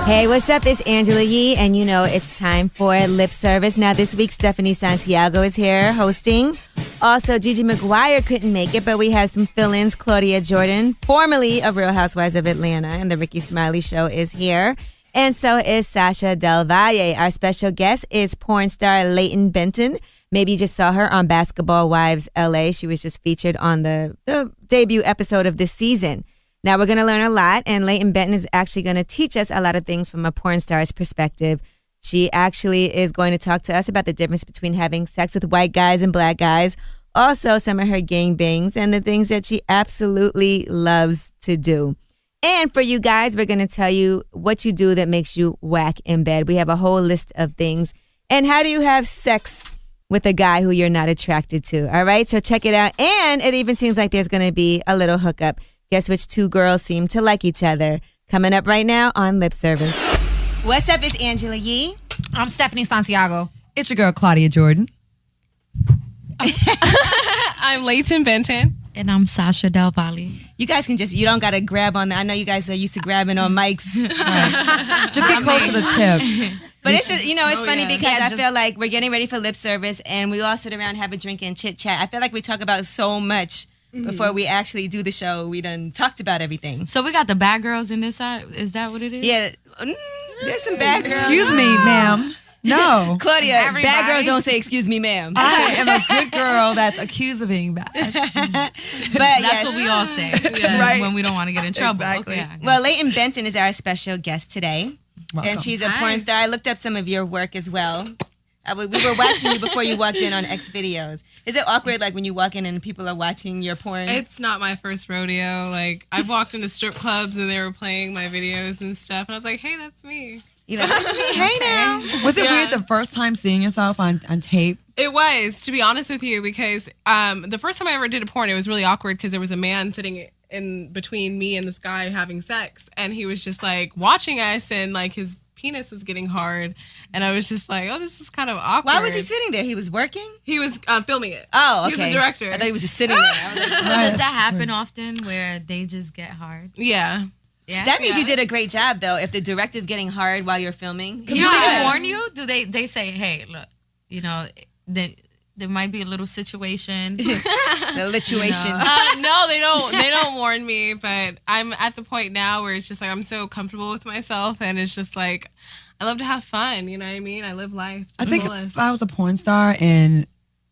Hey, what's up? It's Angela Yee, and you know it's time for Lip Service. Now, this week, Stephanie Santiago is here hosting. Also, Gigi McGuire couldn't make it, but we have some fill-ins. Claudia Jordan, formerly of Real Housewives of Atlanta, and the Ricky Smiley Show is here. And so is Sasha Del Valle. Our special guest is porn star Layton Benton. Maybe you just saw her on Basketball Wives LA. She was just featured on the debut episode of this season. Now we're going to learn a lot, and Layton Benton is actually going to teach us a lot of things from a porn star's perspective. She actually is going to talk to us about the difference between having sex with white guys and black guys, also some of her gangbangs and the things that she absolutely loves to do. And for you guys, we're going to tell you what you do that makes you whack in bed. We have a whole list of things. And how do you have sex with a guy who you're not attracted to? All right, so check it out. And it even seems like there's going to be a little hookup. Guess which two girls seem to like each other? Coming up right now on Lip Service. What's up? It's Angela Yee. I'm Stephanie Santiago. It's your girl, Claudia Jordan. I'm Layton Benton. And I'm Sasha Del Valle. You guys can you don't got to grab on that. I know you guys are used to grabbing on mics. Right. Just get close to the tip. But it's just, it's funny because I just feel like we're getting ready for Lip Service and we all sit around, have a drink and chit chat. I feel like we talk about so much. Before we actually do the show, we done talked about everything. So we got the bad girls in this side. Is that what it is? Yeah, there's some bad girls. Excuse me, ma'am. No. Claudia, Everybody. bad girls don't say excuse me, ma'am. I am a good girl that's accused of being bad. But That's what we all say Right. when we don't want to get in trouble. Exactly. Okay, I got Well, Layton Benton is our special guest today. Welcome. And she's a Hi. porn star. I looked up some of your work as well. We were watching you before you walked in on X videos. Is it awkward, like when you walk in and people are watching your porn? It's not my first rodeo. Like, I've walked into strip clubs and they were playing my videos and stuff, and I was like, "Hey, that's me." You're like, "That's me. Hey now." Was it Yeah. weird the first time seeing yourself on tape? It was, to be honest with you, because the first time I ever did a porn, it was really awkward because there was a man sitting in between me and this guy having sex, and he was just like watching us, and like his penis was getting hard, and I was just like, "Oh, this is kind of awkward." Why was he sitting there? He was working? He was filming it. Oh, okay. He was the director. I thought he was just sitting there. I was like, So does that happen often where they just get hard? Yeah. Yeah. that means you did a great job, though. If the director's getting hard while you're filming, Do they warn you? Do they say, "Hey, look, there might be a little situation." the lituation. No, they don't. They don't warn me. But I'm at the point now where it's just like I'm so comfortable with myself, and it's just like I love to have fun. You know what I mean? I live life to I the think fullest. if I was a porn star and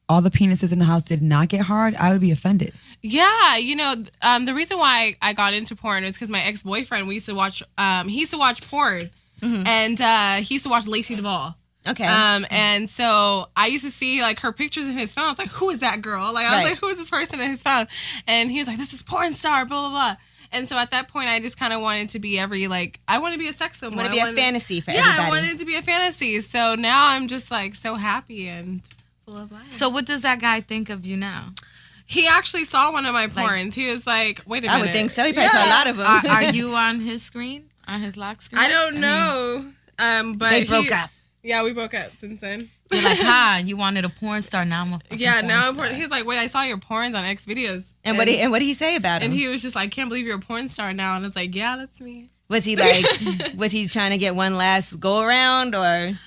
all the penises in the house did not get hard, I would be offended. Yeah, the reason why I got into porn is because my ex-boyfriend, we used to watch. He used to watch porn, and he used to watch Lacey Duvall. Okay. And so I used to see like her pictures in his phone. I was like, "Who is that girl?" Like I was Right. like, "Who is this person in his phone?" And he was like, "This is porn star." Blah blah blah. And so at that point, I just kind of wanted to be I want to be a sex symbol. I want to be a fantasy for Yeah, everybody. I wanted it to be a fantasy. So now I'm just like so happy and full of life. So what does that guy think of you now? He actually saw one of my porns. He was like, "Wait a minute." I would think so. He probably saw a lot of them. Are you on his screen? On his lock screen? I don't know. But They broke up. Yeah, we broke up since then. You're like, you wanted a porn star. Now I'm a fucking Yeah, porn now star. he's like, "Wait, I saw your porns on X videos." And what did he say about him? And he was just like, "Can't believe you're a porn star now." And I was like, "Yeah, that's me." Was he trying to get one last go around or?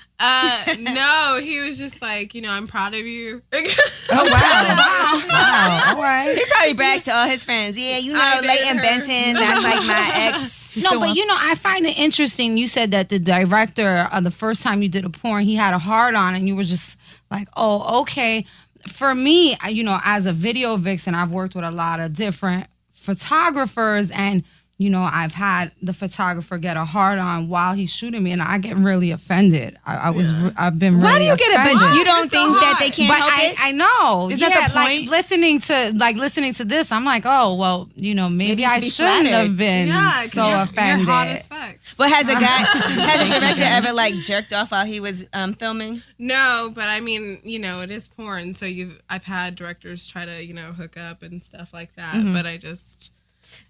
No, he was just like, I'm proud of you. Oh, wow. Wow. All right. He probably brags to all his friends. Yeah, I did Layton her. Benton. That's like my ex. No, but I find it interesting. You said that the director, the first time you did a porn, he had a hard on, and you were just like, "Oh, okay." For me, as a video vixen, I've worked with a lot of different photographers, and I've had the photographer get a hard on while he's shooting me, and I get really offended. I've been really Why do you get offended. offended? You don't think that they can't But help it? I know. Isn't that the like point? listening to this, I'm like, oh well, maybe you should I be shouldn't flattered. have been Yeah, 'cause so you're offended. hot as fuck. But has a director ever jerked off while he was filming? No, but I mean, it is porn, so I've had directors try to, hook up and stuff like that, but I just,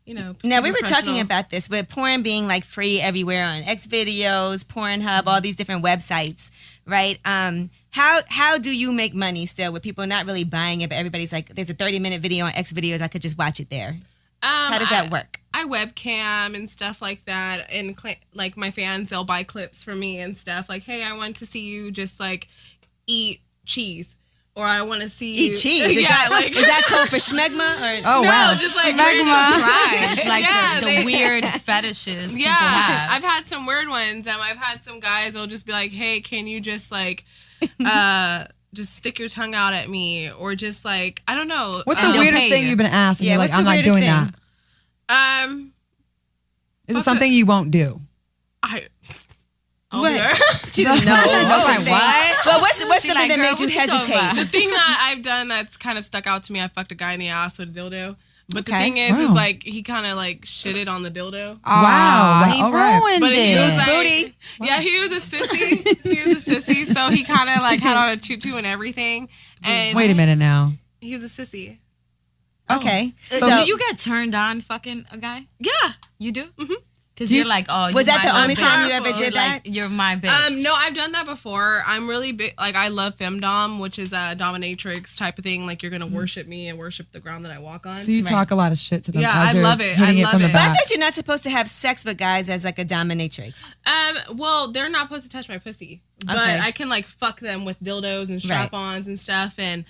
Now we were talking about this with porn being free everywhere on X videos, Pornhub, all these different websites, right? How do you make money still with people not really buying it, but everybody's like, there's a 30-minute video on X videos, I could just watch it there. How does that work? I webcam and stuff like that, and like my fans, they'll buy clips for me and stuff. Like, hey, I want to see you just like eat cheese, or I want to see you Eat cheese. Is that code for schmegma? Oh, no, wow. just like Surprise, like Yeah, the weird fetishes Yeah, people have. I've had some weird ones. I've had some guys. They'll just be like, hey, can you just like, just stick your tongue out at me, or just like, I don't know. What's the weirdest thing you've been asked? And Yeah, you're like, what's I'm the not doing weirdest that. Is it something you won't do? She doesn't know. What? But what's something like, that girl, made you what you talking hesitate? The thing that I've done that's kind of stuck out to me, I fucked a guy in the ass with a dildo. But the Okay. thing is Wow. like he kind of like shitted on the dildo. Wow. He All right. ruined But it. he was like, booty. Yeah, he was a sissy. He was a sissy, so he kind of like had on a tutu and everything. And Wait a minute now. he was a sissy. Okay. So do you get turned on fucking a guy? Yeah. You do? Mm-hmm. Because you're like, oh, Was you're that the my only bitch. time you ever Or did like, that? You're my bitch. No, I've done that before. I'm really big. Like, I love femdom, which is a dominatrix type of thing. Like, you're gonna worship me and worship the ground that I walk on. So you talk a lot of shit to them. Yeah, as I you're love it. Hitting I it love from the it. But I back. thought you're not supposed to have sex with guys as like a dominatrix. Well, they're not supposed to touch my pussy, but Okay. I can like fuck them with dildos and strap-ons and stuff, and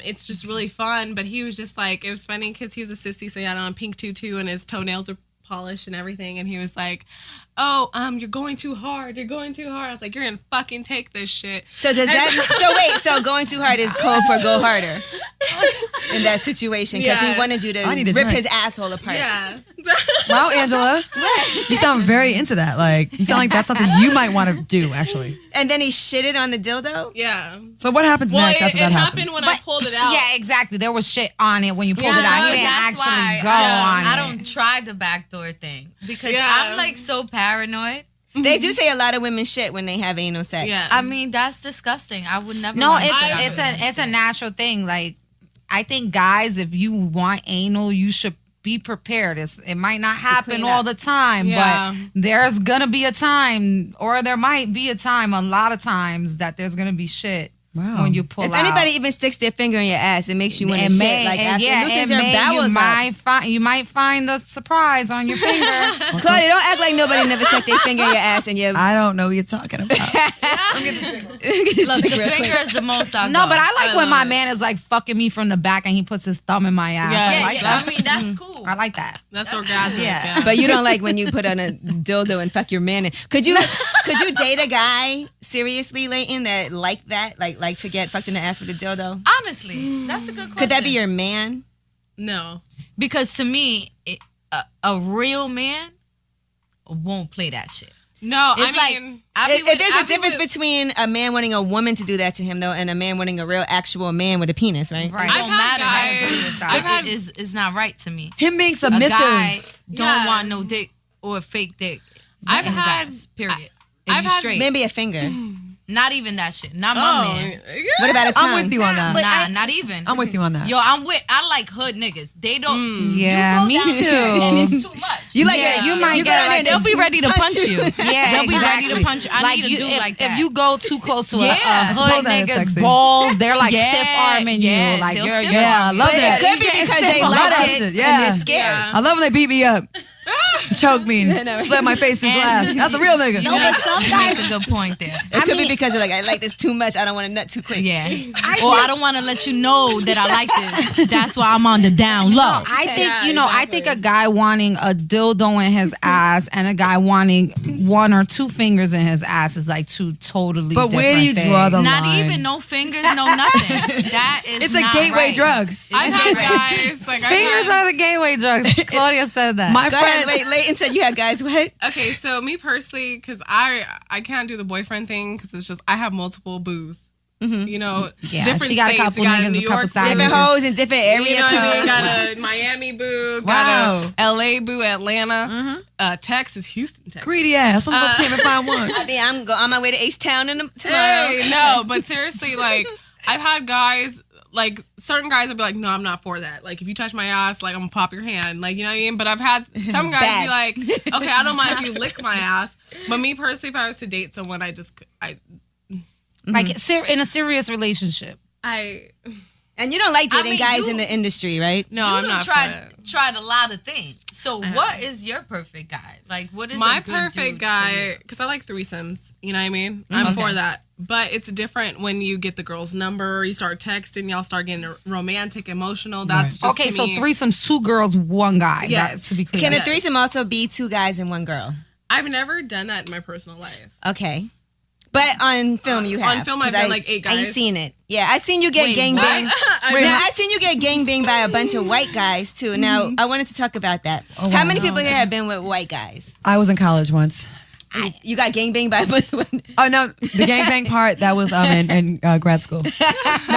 it's just really fun. But he was just like, it was funny because he was a sissy, so he had on a pink tutu and his toenails were polished and everything, and he was like, oh, you're going too hard. You're going too hard. I was like, you're gonna fucking take this shit. So does that? So going too hard is code for go harder in that situation because he Yeah. wanted you to I need a rip drink. his asshole apart. Yeah. Wow, Angela. You sound very into that. Like, you sound like that's something you might want to do, actually. And then he shitted on the dildo. Yeah. So what happens Well, next after that happens? happened when I pulled it out. Yeah, exactly. There was shit on it when you pulled it out. He didn't that's actually why go on I it. don't try the backdoor thing because Yeah. I'm like so paranoid. They do say a lot of women shit when they have anal sex. Yeah. I mean, that's disgusting. I would never. No, want to do it's a natural thing. Like, I think guys, if you want anal, you should be prepared. It might not happen clean all up. the time, Yeah. but there's gonna be a time, or there might be a time, a lot of times that there's gonna be shit Wow. when you pull If out. anybody even sticks their finger in your ass, it makes you want to It shit. may- Like and after yeah, it loosens it your may- bowels you might find the surprise on your finger. up. Claudia, don't act like nobody never stuck their finger in your ass and you. I don't know what you're talking about. Look, the finger is the most. I'll No, go. but I like when love my it. man is like fucking me from the back and he puts his thumb in my ass. Yeah, I Yeah, like yeah. that. I mean, that's cool. I like that. That's orgasmic. Yeah. But you don't like when you put on a dildo and fuck your man. Could you date a guy seriously, Layton, that like that, like to get fucked in the ass with a dildo? Honestly, that's a good question. Could that be your man? No. Because to me, a real man won't play that shit. No, It's I mean, There's a difference between a man wanting a woman to do that to him, though, and a man wanting a real, actual man with a penis, right? Right. It don't I've had matter. guys- That's I've had- is not right to me. Him being A submissive. guy don't Yeah. want no dick or a fake dick. I've in his had- ass, period. If I've you had- straight, Maybe a finger. not even that shit. Not my man. What about a tongue? I'm with you on that. Nah, not even. I'm with you on that. Yo, I like hood niggas. They don't. Yeah, you me go down too. there And it's too much. You like Yeah, it? you might go get down there like and They'll be just ready to punch you. Yeah, They'll be ready to exactly. punch you. I need a dude like that. If you go too close to Yeah. a I hood suppose that is nigga's sexy. balls, they're like Yeah, stiff arming yeah, you. Like they'll you're stiff Yeah, I arm you. love But that. it could be You get because stiff they arm. like Love that it shit, and yeah. they're scared. Yeah. I love when they beat me up. Choke me and slap my face through glass. That's a real nigga. No, but some You guys, make a good point there. It could be mean- because they're like, I like this too much. I don't want to nut too quick. Yeah. Or I don't want to let you know that I like this. That's why I'm on the down low. I think, Yeah, I think a guy wanting a dildo in his ass and a guy wanting one or two fingers in his ass is like two totally But where do you different draw the things. Not line? even no fingers, no nothing. That is It's a not gateway right. drug. I've had guys like Fingers are the gateway drugs. Claudia said that. My Go ahead. friend, Wait, Layton said you have guys what? Okay, so me personally, because I can't do the boyfriend thing because it's just I have multiple boos. You know, Yeah, different she got a states. couple You got niggas, a New a couple York, side Different niggas. hoes in different areas. you know what I mean? Got a Miami boo, Wow. got a LA boo, Atlanta, Texas, Houston, Texas. greedy ass. Some of us can't even find one. I mean, I'm on my way to H-Town tomorrow. Hey, no, but seriously, like I've had guys. Like certain guys would be like, no, I'm not for that. Like if you touch my ass, like I'm gonna pop your hand. Like you know what I mean? But I've had some guys Bad. be like, okay, I don't mind if you lick my ass. But me personally, if I was to date someone, I Like in a serious relationship. I And And you don't like dating guys you- in the industry, right? No, you I'm done not. tried a lot of things. So what is your perfect guy? Like, what is My a good perfect dude for guy, you? because I like threesomes. You know what I mean? I'm for that. But it's different when you get the girl's number, you start texting, y'all start getting romantic, emotional. That's just Okay, to so me- threesomes, 2 girls, 1 guy. Yes. That's to be clear. Can a Yes. threesome also be 2 guys and 1 girl? I've never done that in my personal life. Okay. But on film you have. On film, I've 'cause done like 8 I ain't guys. seen it. Yeah, I seen you get gang banged. I seen you get gang banged by a bunch of white guys too. Now I wanted to talk about that. How many people here have been with white guys? I was in college once. You got gang banged by a bunch of Oh no, the gangbang part that was in grad school. No,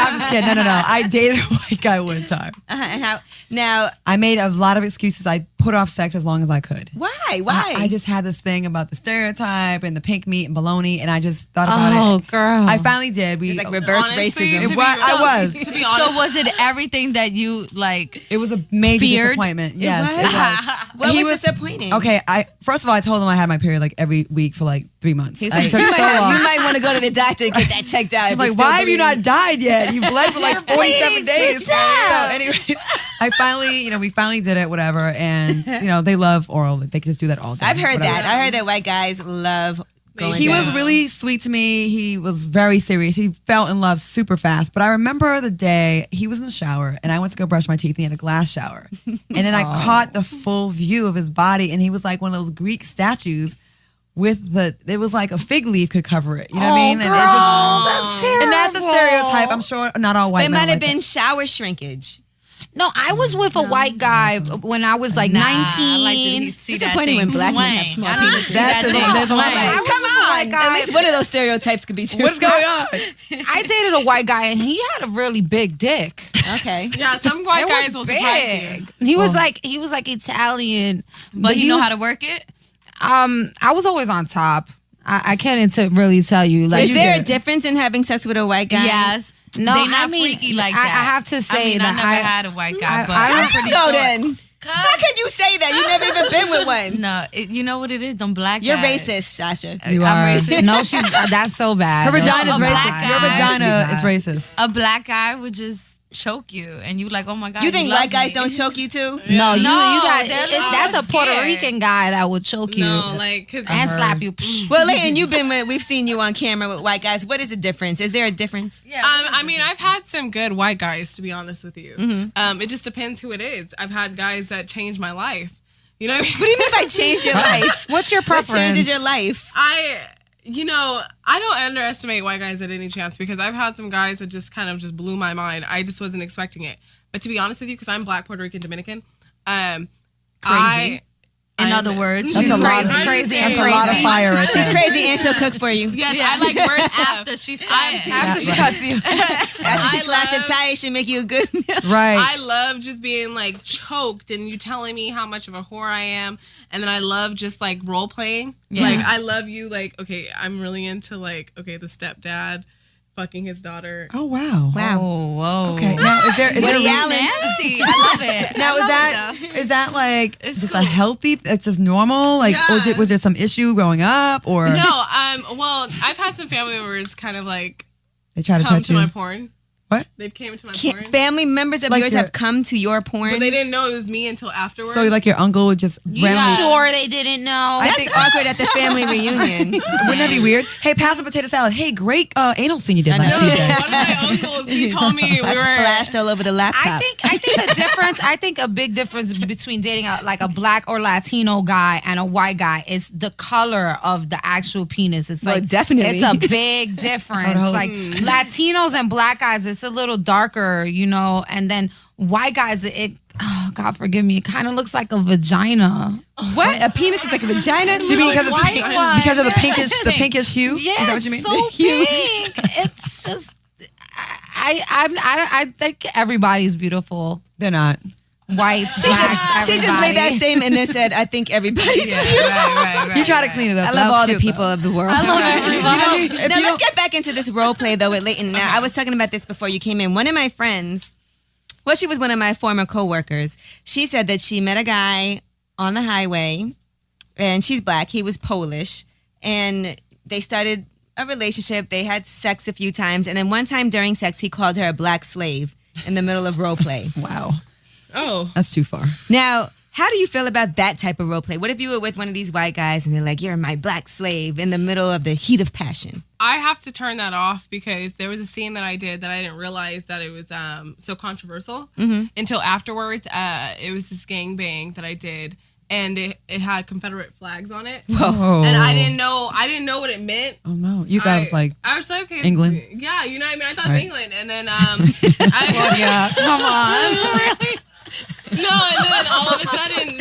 I'm just kidding. No. I dated a white guy one time. and how now? I made a lot of excuses. I put off sex as long as I could. Why? Why? I just had this thing about the stereotype and the pink meat and bologna, and I just thought about Oh, it. girl. I finally did. it's like reverse Honestly, racism. to be- I was. To be honest, So was it everything that you like? It was a major Feared? disappointment. Yes, it was. What He was disappointing? Okay, first of all, I told him I had my period like every week for like 3 months. He's I like, took you, so long. might want to go to the doctor and get that checked out. I'm like, why have you not died yet? You bled for like 47 days. So, anyways, we finally did it, whatever. And, they love oral. They can just do that all day. I've heard whatever. that. I heard that white guys love going He down. was really sweet to me. He was very serious. He fell in love super fast. But I remember the day he was in the shower and I went to go brush my teeth and he had a glass shower. And then I caught the full view of his body and he was like one of those Greek statues with it was like a fig leaf could cover it. You know what I mean? Girl, that's terrible. And that's a stereotype. I'm sure not all white It men might are have like been shower shrinkage. No, I was with a white guy when I was like 19. I like to see that disappointing thing when black men have swing. small I need to penises. see that That's thing a- swing. that's Come on. guy. At least one of those stereotypes could be true. What's going on? I dated a white guy and he had a really big dick. Okay. yeah, some white It guys was will surprise you. big. He was like Italian, But he you know was- how to work it? I was always on top. I can't really tell you. Like, Is there a difference in having sex with a white guy? Yes. No, they not I mean, freaky like I that. have to say I mean, that I never had a white guy, but I I'm don't pretty No, sure. then. How can you say that? You've never even been with one. No, you know what it is? Them black You're guys. racist, Sasha. You I'm are. racist. No, she's that's so bad. Her vagina is a black racist. guy. Your vagina is racist. A black guy would just choke you, and you like, oh my god. You think love white guys me. don't choke you too? No, you No, got they're that's a Puerto scared. Rican guy that would choke you No, like, 'cause and slap you. Well, Layton, we've seen you on camera with white guys. What is the difference? Is there a difference? Yeah. I mean, I've had some good white guys, to be honest with you. It just depends who it is. I've had guys that changed my life. You know what I mean? What do you mean by change your life? What's your What preference? changes your life? I don't underestimate white guys at any chance because I've had some guys that just kind of just blew my mind. I just wasn't expecting it. But to be honest with you, because I'm Black, Puerto Rican, Dominican, Crazy. In other words, That's she's a lot of- crazy and That's a lot of crazy. fire right She's there. crazy and she'll cook for you. Yes, I like bird stuff. after she's saying. After she cuts you. After she slash your tie, she'll make you a good meal. Right. I love just being like choked and you telling me how much of a whore I am. And then I love just like role playing. Yeah. Like I love you like, okay, I'm really into like, okay, the stepdad fucking his daughter. Oh, wow. Wow. Oh, whoa. Okay. Now, is there Woody a- Allen. Nasty. I love it. Now, is that like just a healthy, it's just normal? Like, or Yeah. was there some issue growing up or No, well, I've had some family members kind of like they try to come touch to you? my porn. What? They've came to my Can't- porn. family members of Like yours your- have come to your porn. But they didn't know it was me until afterwards. So like your uncle would just You randomly, sure they didn't know? That's awkward at the family reunion. wouldn't that be weird? Hey, pass the potato salad. Hey, great anal scene you did I know. last No, Tuesday. one of my uncles, he told me we I were splashed all over the laptop. I think the difference. I think a big difference between dating a black or Latino guy and a white guy is the color of the actual penis. It's Well, like definitely. it's a big difference. Hold on. Like Latinos and black guys, it's a little darker, and then white guys, oh God forgive me, it kind of looks like a vagina. What? A penis is like a vagina? Do you mean because, White it's, one. because of the pinkish hue? Yeah, Is that what you mean? it's so pink. It's just. I think everybody's beautiful. They're not. White, She just made that statement and then said, I think everybody's Yeah, right. You try to clean it up. I That love was all the cute, people though. of the world. I love everybody. Now let's get back into this role play though with Layton. Now I was talking about this before you came in. One of my friends, well, she was one of my former coworkers. She said that she met a guy on the highway, and she's black. He was Polish, and they started a relationship. They had sex a few times, and then one time during sex, he called her a black slave. in the middle of role play. Wow. Oh. That's too far. Now, how do you feel about that type of role play? What if you were with one of these white guys and they're like, you're my black slave in the middle of the heat of passion? I have to turn that off because there was a scene that I did that I didn't realize that it was so controversial until afterwards. It was this gangbang that I did, and it had Confederate flags on it. Whoa. And I didn't know what it meant. Oh no. You thought it was like I was like, okay, England? Yeah, you know what I mean? I thought it Right. was England. And then I Come on. Really? no, and then all of a sudden,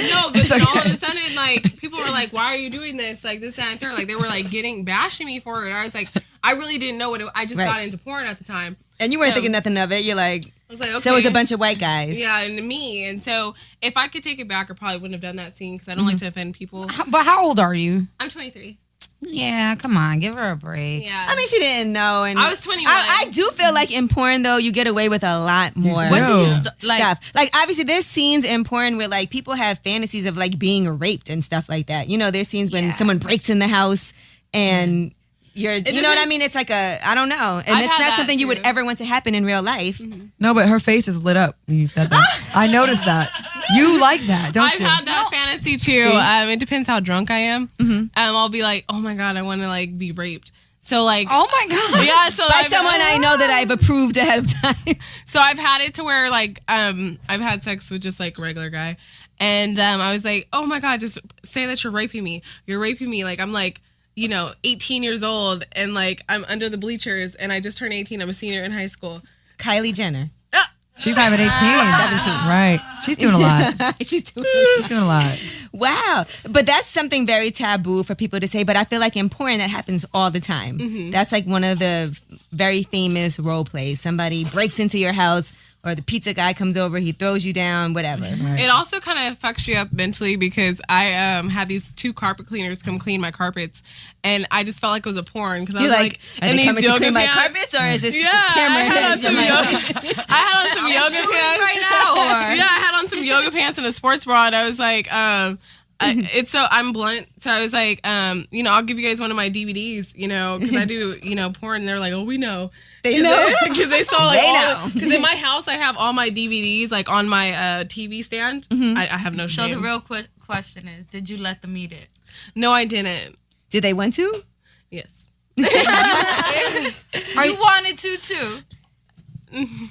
all of a sudden, like, people were like, why are you doing this? Like, this, that, and third. Like, they were, like, bashing me for it. I was like, I really didn't know I just got into porn at the time. And you weren't So- thinking nothing of it. You're like, I was like, okay. so it was a bunch of white guys. Yeah, and me. And so, if I could take it back, I probably wouldn't have done that scene because I don't like to offend people. But how old are you? I'm 23. Yeah, come on, give her a break. Yeah. I mean, she didn't know. And I was 21. I do feel like in porn, though, you get away with a lot more. What What do you No. like? Stuff. Like, obviously, there's scenes in porn where, like, people have fantasies of, like, being raped and stuff like that. You know, there's scenes when someone breaks in the house and you know what I depends. mean? It's like I don't know. And I've it's had not that, something you would too. ever want to happen in real life. no, but her face just lit up when you said that. I noticed that. You like that, don't I've you? had that fantasy too. It depends how drunk I am. I'll be like, oh my God, I want to, like, be raped. So, like, Oh my God. yeah, so By someone I know that I've approved ahead of time. So I've had it to where, like, I've had sex with just, like, a regular guy. And I was like, oh my God, just say that you're raping me. You're raping me. Like, I'm like, 18 years old and, like, I'm under the bleachers and I just turned 18. I'm a senior in high school. Kylie Jenner. She's not even 18. 17. Right. She's doing a lot. She's doing She's doing a lot. Wow. But that's something very taboo for people to say. But I feel like in porn, that happens all the time. That's like one of the very famous role plays. Somebody breaks into your house or the pizza guy comes over, he throws you down, whatever. It also kind of fucks you up mentally because I had these 2 carpet cleaners come clean my carpets, and I just felt like it was a porn because I You're was like, are in they these coming to yoga clean my pants. carpets or is this Yeah, camera? I had on some yoga. I had on some yoga pants right now, or? Yeah, I had on some yoga pants and a sports bra, and I was like, it's so I'm blunt, so I was like, I'll give you guys one of my DVDs, because I do, porn, and they're like, oh, we know. They know. Because they saw like They know. because in my house I have all my DVDs like on my TV stand. I have no So shame. the real question is, did you let them eat it? No, I didn't. Did they want to? Yes. You wanted to too.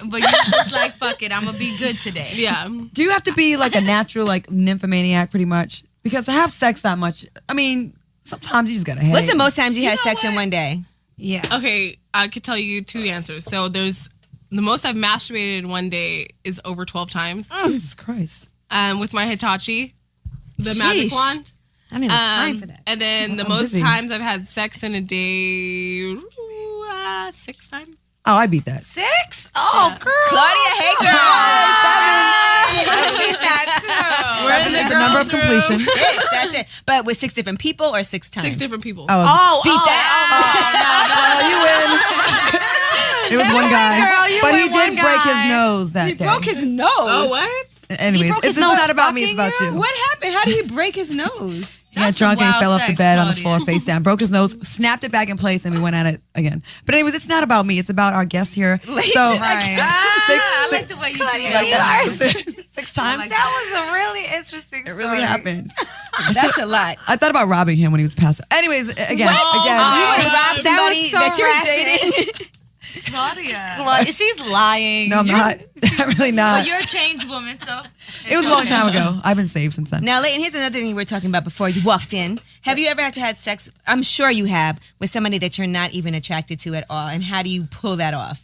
But you just like, fuck it, I'm gonna be good today. Yeah. Do you have to be like a natural like nymphomaniac pretty much? Because to have sex that much, I mean, sometimes you just gotta hate. What's the most times you had know sex in what? one day? Yeah. Okay, I could tell you 2 answers. So there's the most I've masturbated in one day is over 12 times. Jesus Christ. With my Hitachi, the magic Sheesh. wand. I don't even have time for that. And then the I'm most busy. times I've had sex in a day, 6 times. Oh, I beat that. 6? Oh, girl. Claudia, hey girl. We're in It's the number of girls' room. completion. 6, that's it. But with 6 different people or 6 times? 6 different people. Oh, Beat that. you win. It was one guy, girl, you but he win one did break his guy. nose that He day. broke his nose. Oh, what? Anyways, broke it's his nose not about me. It's fucking about you. What happened? How did he break his nose? He got That's drunk some and he fell wild off the sex, bed on the Claudia. floor face down, broke his nose, snapped it back in place, and we went at it again. But anyways, it's not about me. It's about our guest here. So Right. I like the way you say that. 6 times. That was a really interesting It really happened. That's a lot. I thought about robbing him when he was passed. Anyways, again. You would rob somebody so that you're ratchet. dating. Claudia. Claudia, she's lying. No, I'm not. I'm really not. But you're a changed woman, so. It was a long time ago. I've been saved since then. Now, Layton, here's another thing we were talking about before you walked in. Have you ever had to have sex? I'm sure you have with somebody that you're not even attracted to at all. And how do you pull that off?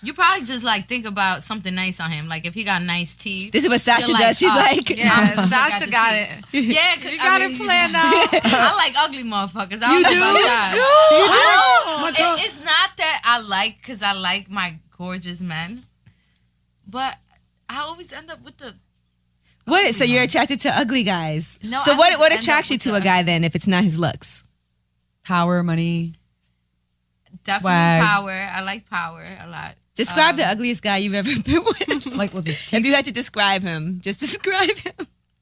You probably just like think about something nice on him. Like if he got nice teeth. This is what Sasha you're does. She's like, Yeah, Sasha got it. Yeah, cause You got it planned out. I like ugly motherfuckers. I don't You know do? about You that. do? It's not that I like because I like my gorgeous men, but I always end up with the. what? So you're attracted to ugly guys. No, So I what just what end attracts up you with to the a guy then if it's not his looks? Power, money. Definitely Swag. power. I like power a lot. Describe the ugliest guy you've ever been with. Like, was it? If you had to describe him, just describe him.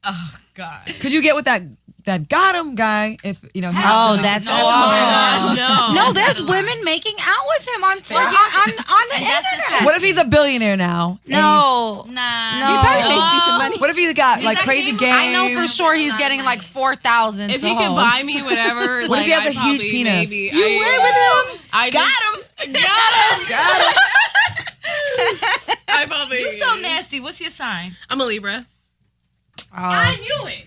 Oh God. Could you get with that that got him guy. If you know, Oh, that's No, no, no. that's There's a lie. women making out with him on the internet. what if he's a billionaire now? and No, Nah. No. He probably makes decent money. What if he's got like that crazy game? games? I know for sure he's getting like 4,000. If he can buy me whatever, What if he has I a huge probably penis? Maybe, You were with him? I Got him. Got him. I probably. You so nasty. What's your sign? I'm a Libra. I knew it.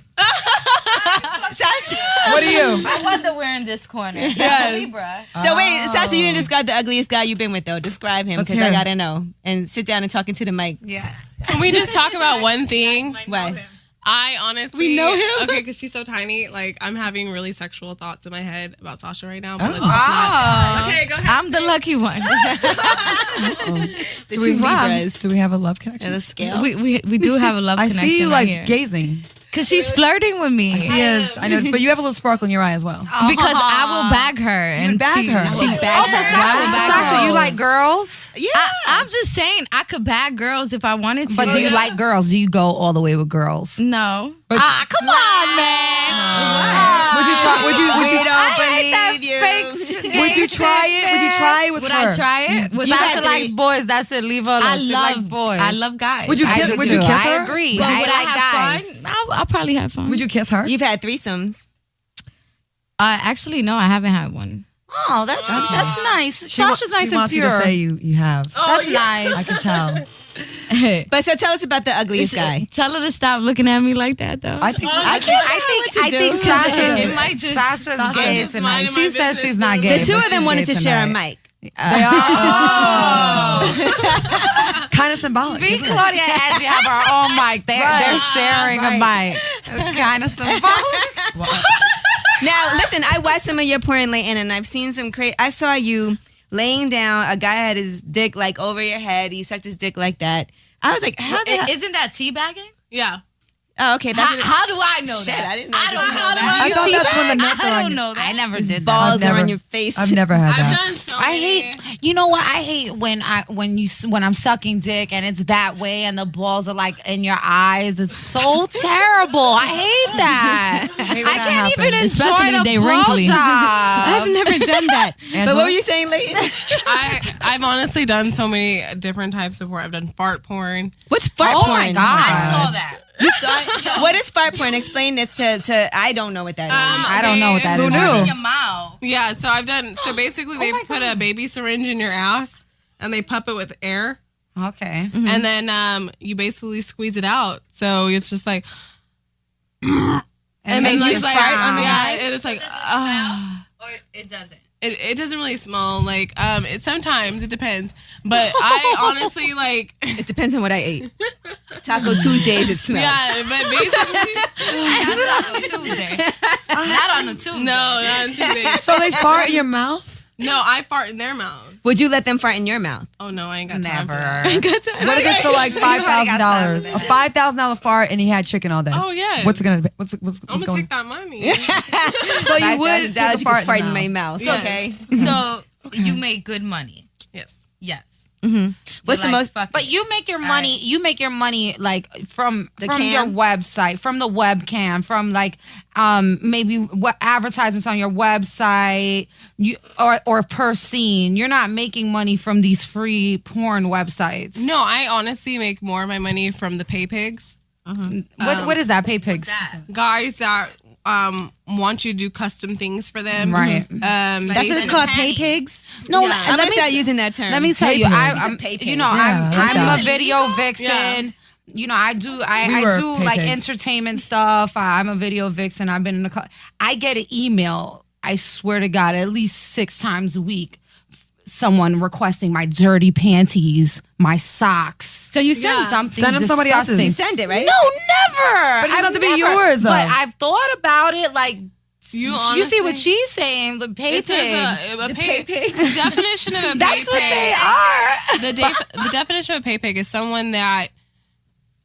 Sasha. What are you? I wonder we're in this corner. Yes. Libra. So wait, Sasha, you didn't describe the ugliest guy you've been with though. Describe him Let's because hear I him. gotta know. And sit down and talk into the mic. Yeah. Can we just talk about one thing? Why? I honestly, We know him? Okay, because she's so tiny. Like I'm having really sexual thoughts in my head about Sasha right now. But let's just Oh. not. Okay, go ahead. I'm the lucky one. The two Libras. Do we have a love connection? And the scale. We do have a love I connection. see you right like here. gazing. Cause she's flirting with me. She is. I know, but you have a little sparkle in your eye as well. Because I will bag her. And bag her? She Bag bags her. her. Sasha, you like girls? Yeah. I'm just saying I could bag girls if I wanted to. But do you like girls? Do you go all the way with girls? No. But Come on, man. would you try? Would you? Would We you? don't believe you. Would you try it? Would you try it with Would her? I try it? Would Sasha had likes three. boys. That's it. Leave her alone. I She love likes boys. I love guys. Would you I kiss? do Would too. you kiss I her? agree. But I would like have guys. fun? I'll probably have fun. Would you kiss her? You've had threesomes. Actually, no, I haven't had one. Oh, that's nice. Sasha's nice she and wants you pure. to say you have. That's I nice. can tell. But so tell us about the ugliest guy. Tell her to stop looking at me like that, though. I think. I think do. Sasha. It might just- Sasha's gay It's tonight. minding my She says business she's not to gay. The two but of them she's wanted gay to share a tonight. mic. They are. Kind of symbolic. Me, isn't it? Claudia, and Angie have our own mic. They're sharing a mic. Kind of symbolic. Now, listen, I watched some of your porn, Layton, and I've seen some crazy. I saw you laying down. A guy had his dick like over your head. You sucked his dick like that. I was like, how the hell? Isn't that teabagging? Yeah. Oh, okay. That's what it- How do I know Shit, that? I didn't know. I don't know that. I thought that's when the nuts are I on don't you. know that. I never did that. balls I've never- are on your face. I've never had I've that. done so I many. hate. You know what? I hate when I'm sucking dick and it's that way and the balls are like in your eyes. It's so terrible. I hate that. hate when I that can't even happens. enjoy Especially the they wrinkly. blowjob. I've never done that. But Angela? what were you saying, Layton? I've honestly done so many different types of porn. I've done fart porn. What's fart Oh porn? my God. I saw that. You saw it? What is fart porn? Explain this to I don't know what that is. I don't know what that Who is. knew? In your mouth. Yeah, so I've done. So basically, they put a baby syringe in your ass and they pump it with air, Okay. and then you basically squeeze it out. So it's just like, And and makes then you it's like, fart on the yeah, and it's like, Does it smell? Or it doesn't? it doesn't really smell like. It sometimes it depends, but I honestly like. It depends on what I ate. Taco Tuesdays, it smells. Yeah, but basically, That's on a Tuesday. Not on a Tuesday. no, not on Tuesday. So they fart in your mouth? No, I fart in their mouth. Would you let them fart in your mouth? Oh no, I ain't got time for Never. that. What if it's for like $5,000? A $5,000 fart and he had chicken all day. Oh yeah. What's it gonna be? What's I'm gonna going? take that money. So you would $5,000 take a you fart could fart in in my the mouth. Yes. Okay. So you make good money. Yes. Yes. What's the most? But you make your money. right. You make your money like from your cam? website, from the webcam, from like maybe what advertisements on your website, or per scene. You're not making money from these free porn websites. No, I honestly make more of my money from the pay pigs. What is that? Pay pigs. Guys that want you to do custom things for them. Right. That's what it's in called. a Pay penny. pigs. No, I'm let gonna me start s- using that term. Let me tell Pay you, pigs. I'm Pay pig. you know Yeah, I like I'm that. a video vixen. Yeah. You know, I do We I were do pay like pigs. entertainment stuff. I'm a video vixen. I've been in the I get an email, I swear to God, at least 6 times a week. Someone requesting my dirty panties, my socks. So you send Something Send them somebody else's. disgusting. You send it, right? No, never. But it doesn't have to be I've yours, though. But I've thought about it. Like You you see what honestly- she's saying. The pay It says pigs. a pay pig. The definition of a pay That's what pig. they are. The definition of a pay pig is someone that,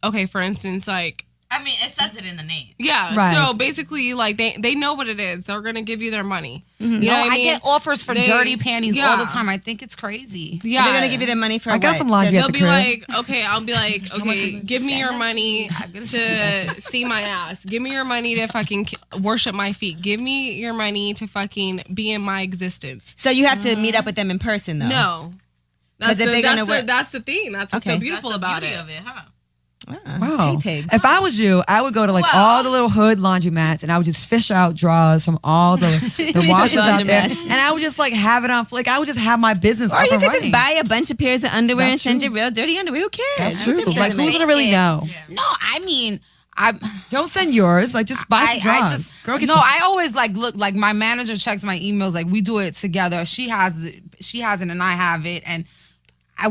okay, for instance, like I mean, it says it in the name. Yeah. Right. So basically, like they know what it is. They're gonna give you their money. Mm-hmm. You know what I I mean? get offers for They- dirty panties yeah. all the time. I think it's crazy. Yeah. They're gonna give you the money for I got what? some laundry Just- at They'll the be crib. like, okay, I'll be like, okay, give me your money to see my ass. Give me your money to fucking worship my feet. Give me your money to fucking be in my existence. So you have to meet up with them in person, though. No. 'Cause if they're gonna wear- that's the thing. That's what's Okay. so beautiful That's the about beauty it. of it, huh? Wow. Hey, pigs. If I was you, I would go to like all the little hood laundromats and I would just fish out drawers from all the washers out there. Laundromats. And I would just like have it on flick. I would just have my business. Or up you and could just running. buy a bunch of pairs of underwear That's and send true. your real dirty underwear. Who cares? That's What true. difference Like does it who's make? gonna really know? No, I mean, I Don't send yours. Like just buy some drawers. Girl, get no. your- I always like look like my manager checks my emails. Like we do it together. She has it, and I have it, and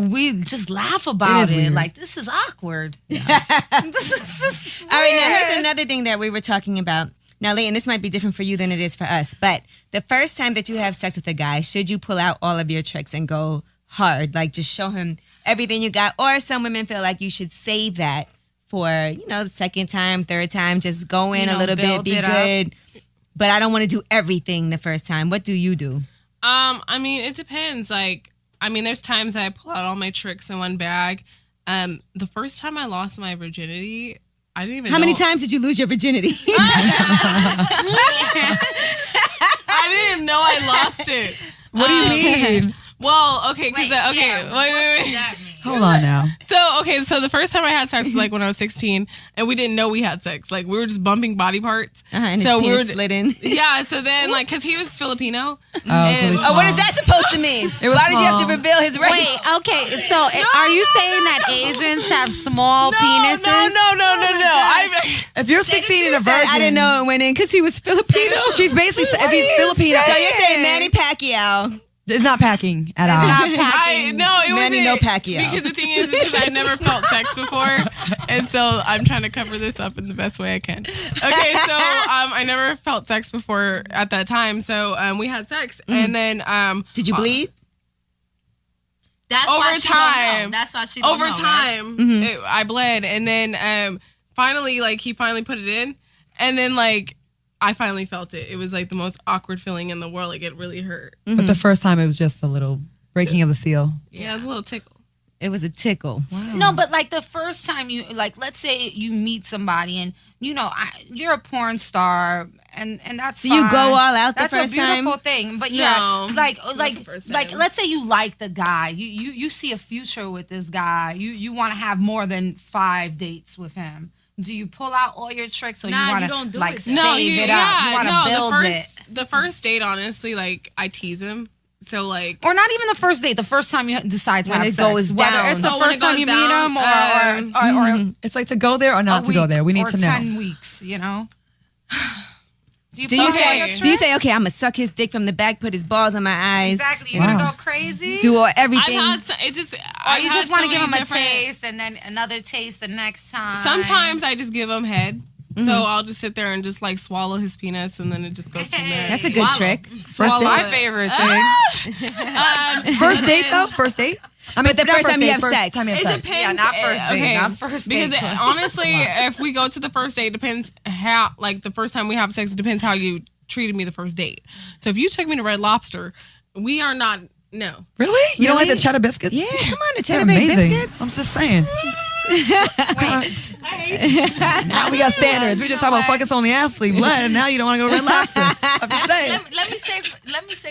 we just laugh about is it. weird. Like this is awkward. This is just All right, now here's weird. another thing that we were talking about. Now, Layton, this might be different for you than it is for us, but the first time that you have sex with a guy, should you pull out all of your tricks and go hard? Like just show him everything you got? Or some women feel like you should save that for, the second time, third time, just go in a little bit, build be it up. good. But I don't want to do everything the first time. What do you do? I mean, it depends. Like, I mean, there's times I pull out all my tricks in one bag. The first time I lost my virginity, I didn't even How know. many times did you lose your virginity? I didn't know I lost it. What do you mean? Well, okay, because Wait, okay, yeah, wait. what does that mean? Hold on now. So the first time I had sex was like when I was 16, and we didn't know we had sex. Like we were just bumping body parts. And his so we penis were slid in. Yeah. So then, like, because he was Filipino. Oh, it's really Oh, what is small. that supposed to mean? It was Why did you have to small. reveal his race? Wait, okay. So are you saying that Asians have small penises? No. If you're 16 and a virgin, I didn't know it went in because he was Filipino. She's basically if he's Filipino, So you're saying Manny Pacquiao? it's not packing at all. Not I packing. no, it Manny wasn't. no Pacquiao. Because the thing is I never felt sex before, and so I'm trying to cover this up in the best way I can. Okay, so I never felt sex before at that time, so we had sex, and then Did you bleed? That's Over why she don't know. time. That's why she don't over know, right? time I bled, and then finally, like he finally put it in, and then like I finally felt it. It was like the most awkward feeling in the world. Like it really hurt. But the first time it was just a little breaking of the seal. Yeah, it was a little tickle. It was a tickle. No, but like the first time you like, let's say you meet somebody and you're a porn star and that's Do you fine. go all out the That's first a beautiful time? thing. But yeah, No, like the first time. let's say you like the guy. You see a future with this guy. You want to have more than 5 dates with him. Do you pull out all your tricks or Nah, you want you to don't do like it save then. it up? You want to build it. The first date, honestly, like I tease him. So like Or not even the first date, the first time you decide to When have it sex. goes Whether down. it's the Oh, when first it time goes you down, meet him or It's like to go there or not a to go week there. We need or to know. 10 weeks, Do you Do you pull out say? your Do you tricks? say? Okay, I'm gonna suck his dick from the back, put his balls on my eyes, Exactly. You're gonna Wow. go crazy? do all I've everything. had it just. or you just want to give him a taste and then another taste the next time? Sometimes I just give him head. So I'll just sit there and just like swallow his penis, and then it just goes from there. That's a good Swallow. trick. Swallow my it. favorite thing. First date though? First date? I mean, But the not first time you date, have first sex. time you have It sex. depends. Yeah, not first date, Okay. not first date. Because honestly, if we go to the first date, it depends how. Like the first time we have sex, it depends how you treated me the first date. So if you took me to Red Lobster, we are not. No. Really? You don't like Really? the cheddar biscuits? Yeah, come on, the They're cheddar bay amazing. biscuits. I'm just saying. Now we got standards. We just talk about fucking only Ashley blood, and now you don't want to go to Red Lobster. I'm just saying. Let me say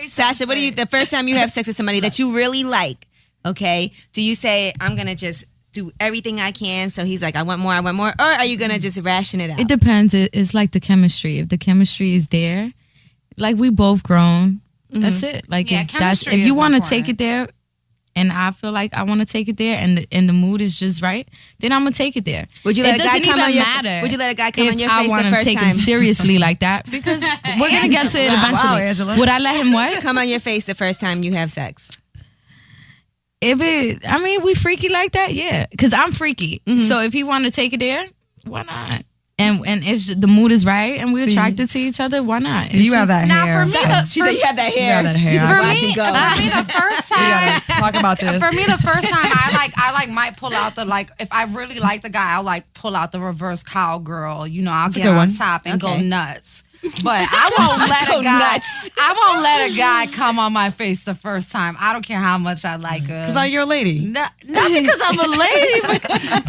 something. Sasha, what do you? The first time you have sex with somebody that you really like, okay? Do you say I'm gonna just do everything I can? So he's like, I want more, or are you gonna just ration it out? It depends. It's like the chemistry. If the chemistry is there, like we both grown, that's it. Like Yeah, if chemistry you is want to important. take it there, and I feel like I want to take it there, and the mood is just right, then I'm gonna take it there. Would you let it a guy doesn't come even on your? matter Would you let a guy come if on your I face want the to first take time? him seriously like that? Because we're gonna get to it eventually. Wow, Angela. Would I let him what? Come on your face the first time you have sex. I mean, we freaky like that, yeah. Because I'm freaky. So if he want to take it there, why not? and it's the mood is right, and we're attracted to each other. Why not? It's You have that Now, hair. for me, She said you have that hair. You have that hair. You just For wash and go. For me, the first We time. gotta talk about this. For me, the first time I might pull out the if I really like the guy, I'll pull out the reverse cowgirl. I'll a get good on one. top and go Okay. nuts. But I won't let a guy. I won't let a guy come on my face the first time. I don't care how much I like her. Because you're a lady. Not because I'm a lady.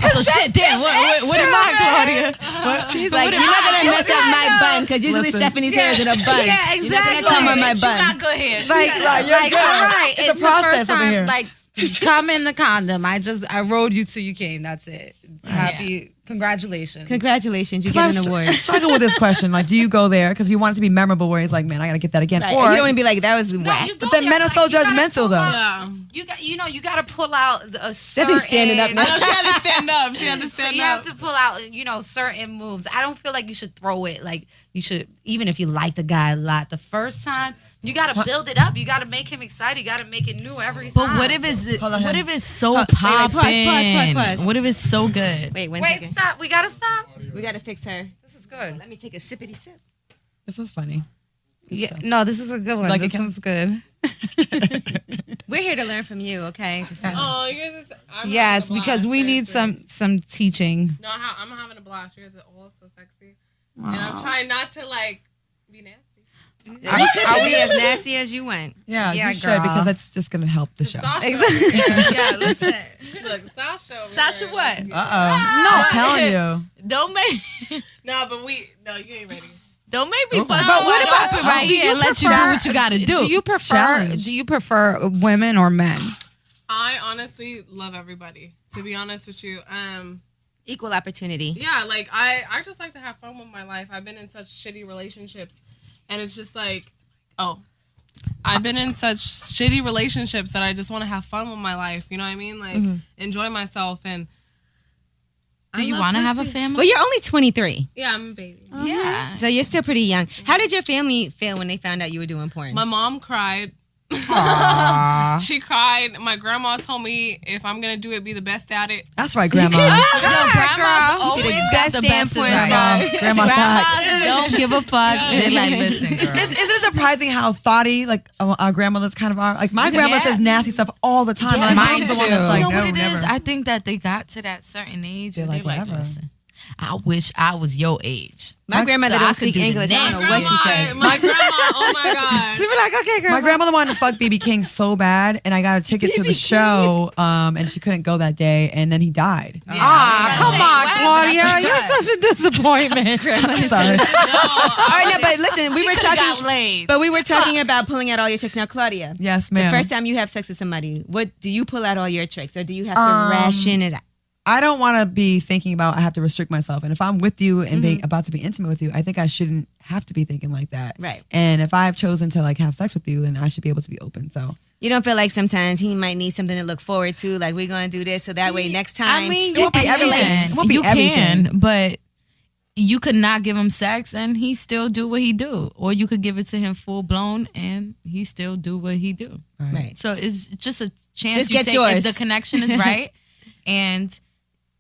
So shit, damn. What am I, Claudia? She's like, you're not gonna mess up my bun because usually Listen. Stephanie's hair is in a bun. Yeah, You're not exactly. gonna come on my You bun. got good hair. You're good. all right, It's a the process first over time, here. come in the condom. I rode you till you came. That's it. Happy. Congratulations. Congratulations, you I get an award. struggle with this question. Like, do you go there because you want it to be memorable? Where he's like, man, I gotta get that again. Right. Or You don't want to be like, that was whack. you go but then there, men are so you gotta judgmental, pull though. out- Yeah. You got to pull out a certain. Stephanie's standing up now. I know she had to stand up. She had to stand You up. have to pull out, certain moves. I don't feel like you should throw it. Like you should, even if you like the guy a lot, the first time you got to build it up. You got to make him excited. You got to make it new every time. But what if it's so popping? Pause. What if it's so good? Wait, one Wait, second. stop. We got to stop. We gotta fix her. This is good. Let me take a sippity sip. This is funny. Yeah, no, this is a good one. Like this it one's good. We're here to learn from you, okay? Just Oh, you guys I'm Yes, having a because blast, we need seriously. some teaching. No, I'm having a blast. You guys are all so sexy. And I'm trying not to be nasty. are we as nasty as you want? Yeah, Yeah, you should girl. because that's just gonna help the show. Sasha. Yeah, listen. Look, Sasha. over Sasha, there. what? I'm telling you. Don't make No, but no, you ain't ready. don't make me bust But what wide about- open right here and let you do what you gotta do. Challenge. Do you prefer women or men? I honestly love everybody. To be honest with you, Equal opportunity. yeah, I just like to have fun with my life. I've been in such shitty relationships, and it's just I've been in such shitty relationships that I just want to have fun with my life. You know what I mean? Enjoy myself and. Do you love want to have a pussy. family? But you're only 23, Yeah, I'm a baby. Yeah. so you're still pretty young. How did your family feel when they found out you were doing porn? My mom cried. She cried. My grandma told me if I'm gonna do it, be the best at it. That's right, Grandma. Grandma's always the got best the damn best porn advice. star. Grandma thought. Grandmas don't give a fuck. They're like, listen, girl. Isn't it surprising how thoughty our grandmothers kind of are? Like my grandma says nasty stuff all the time. Yeah, and mine I'm the one too. that's like, You know no, what it is? never. I think that they got to that certain age They're where like, they're like, whatever. listen, I wish I was your age. My grandmother So don't I could speak do the English. I don't know nasty. what she says. My grandma, oh my god. She'd be like, okay, girl. My grandmother wanted to fuck BB King so bad, and I got a ticket to the show, and she couldn't go that day, and then he died. Come on, Claudia. You're such a disappointment. I'm sorry. All right, no, but listen, we were Got talking, laid. but we were talking about pulling out all your tricks. Now, Claudia, Yes, the ma'am. first time you have sex with somebody, what do you pull out all your tricks, or do you have to ration it out? I don't want to be thinking about I have to restrict myself. And if I'm with you and being about to be intimate with you, I think I shouldn't have to be thinking like that. Right. And if I've chosen to have sex with you, then I should be able to be open. So You don't feel like sometimes he might need something to look forward to, like we're going to do this, so that way next time. I mean, It won't be everything. It won't be you everything. can, but you could not give him sex and he still do what he do, or you could give it to him full blown and he still do what he do. Right. So it's just a chance Just you get take yours. if the connection is right, and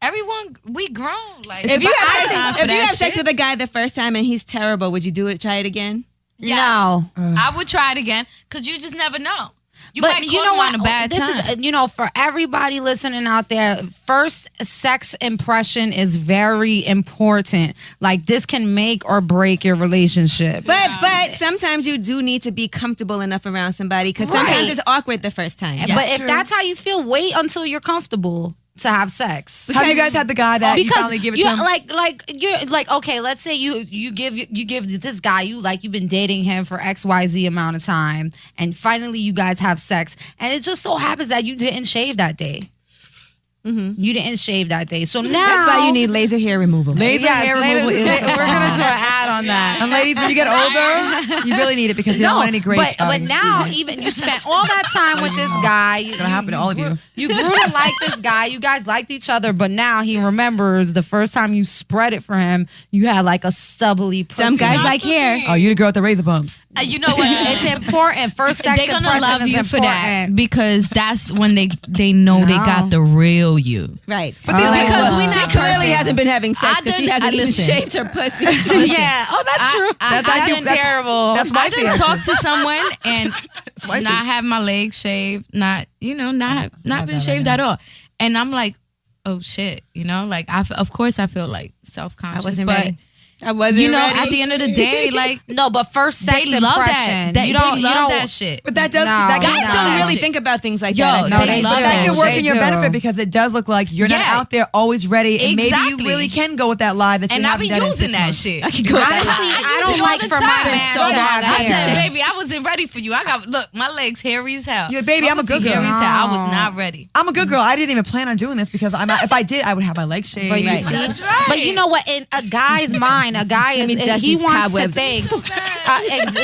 everyone we grown. Like If you I have, time sex, for if you that have sex shit. with a guy the first time and he's terrible, would you do it? Try it again? No. I would try it again because you just never know. You But might you caught know him what? on a bad This time. is, for everybody listening out there, first sex impression is very important. Like this can make or break your relationship. But sometimes you do need to be comfortable enough around somebody because sometimes Right. it's awkward the first time. But if that's how you feel, wait until you're comfortable to have sex. have you guys had the guy that you finally give it to you're him? you're like, okay, let's say you give this guy, you've been dating him for XYZ amount of time, and finally you guys have sex, and it just so happens that you didn't shave that day. You didn't shave that day, so now That's why you need laser hair removal. Laser hair removal is we're gonna do an ad on that. And ladies, when you get older, you really need it because you don't want any gray. but now even you spent all that time with this guy. It's gonna happen to all of you. You grew to like this guy. You guys liked each other, but now he remembers the first time you spread it for him. You had like a stubbly pussy. Some guys like hair. Oh, you the girl with the razor bumps. You know what? It's important. First sex They're gonna impression love is you for that important. because that's when they know they got the real you. Right. But these Because people- we She not clearly clearly hasn't been having sex I because she done- hasn't even listen. shaved her pussy. Yeah. Oh, that's true. That's That's actually- terrible. That's my I didn't answer. talk to someone and wifey. not have my legs shaved, not been shaved at all. And I'm like, oh shit, like of course I feel like self-conscious. I wasn't but ready. I wasn't ready. at the end of the day, like No, but first sex they love impression. that. They you don't. love that shit. But that does No, that Guys can, don't that really shit. think about things like Yo, that. No, they love do. that can work They in your do. benefit because it does look like you're not Yeah. out there always ready, and maybe you Exactly. really can go with that lie that you And I haven't be done in using 6 that months. shit. I can go with that. Honestly, I don't use it like all for the my time. man So to have I said, hair. baby, I wasn't ready for you. Look, my legs hairy as hell. Yeah, baby, I'm a good Hairy girl. as hell. I was not ready. I'm a good girl. I didn't even plan on doing this because if I did, I would have my legs shaved. But you Right. see, That's right. but you know what? In a guy's mind, a guy Let me is dust he these wants cobwebs. to think.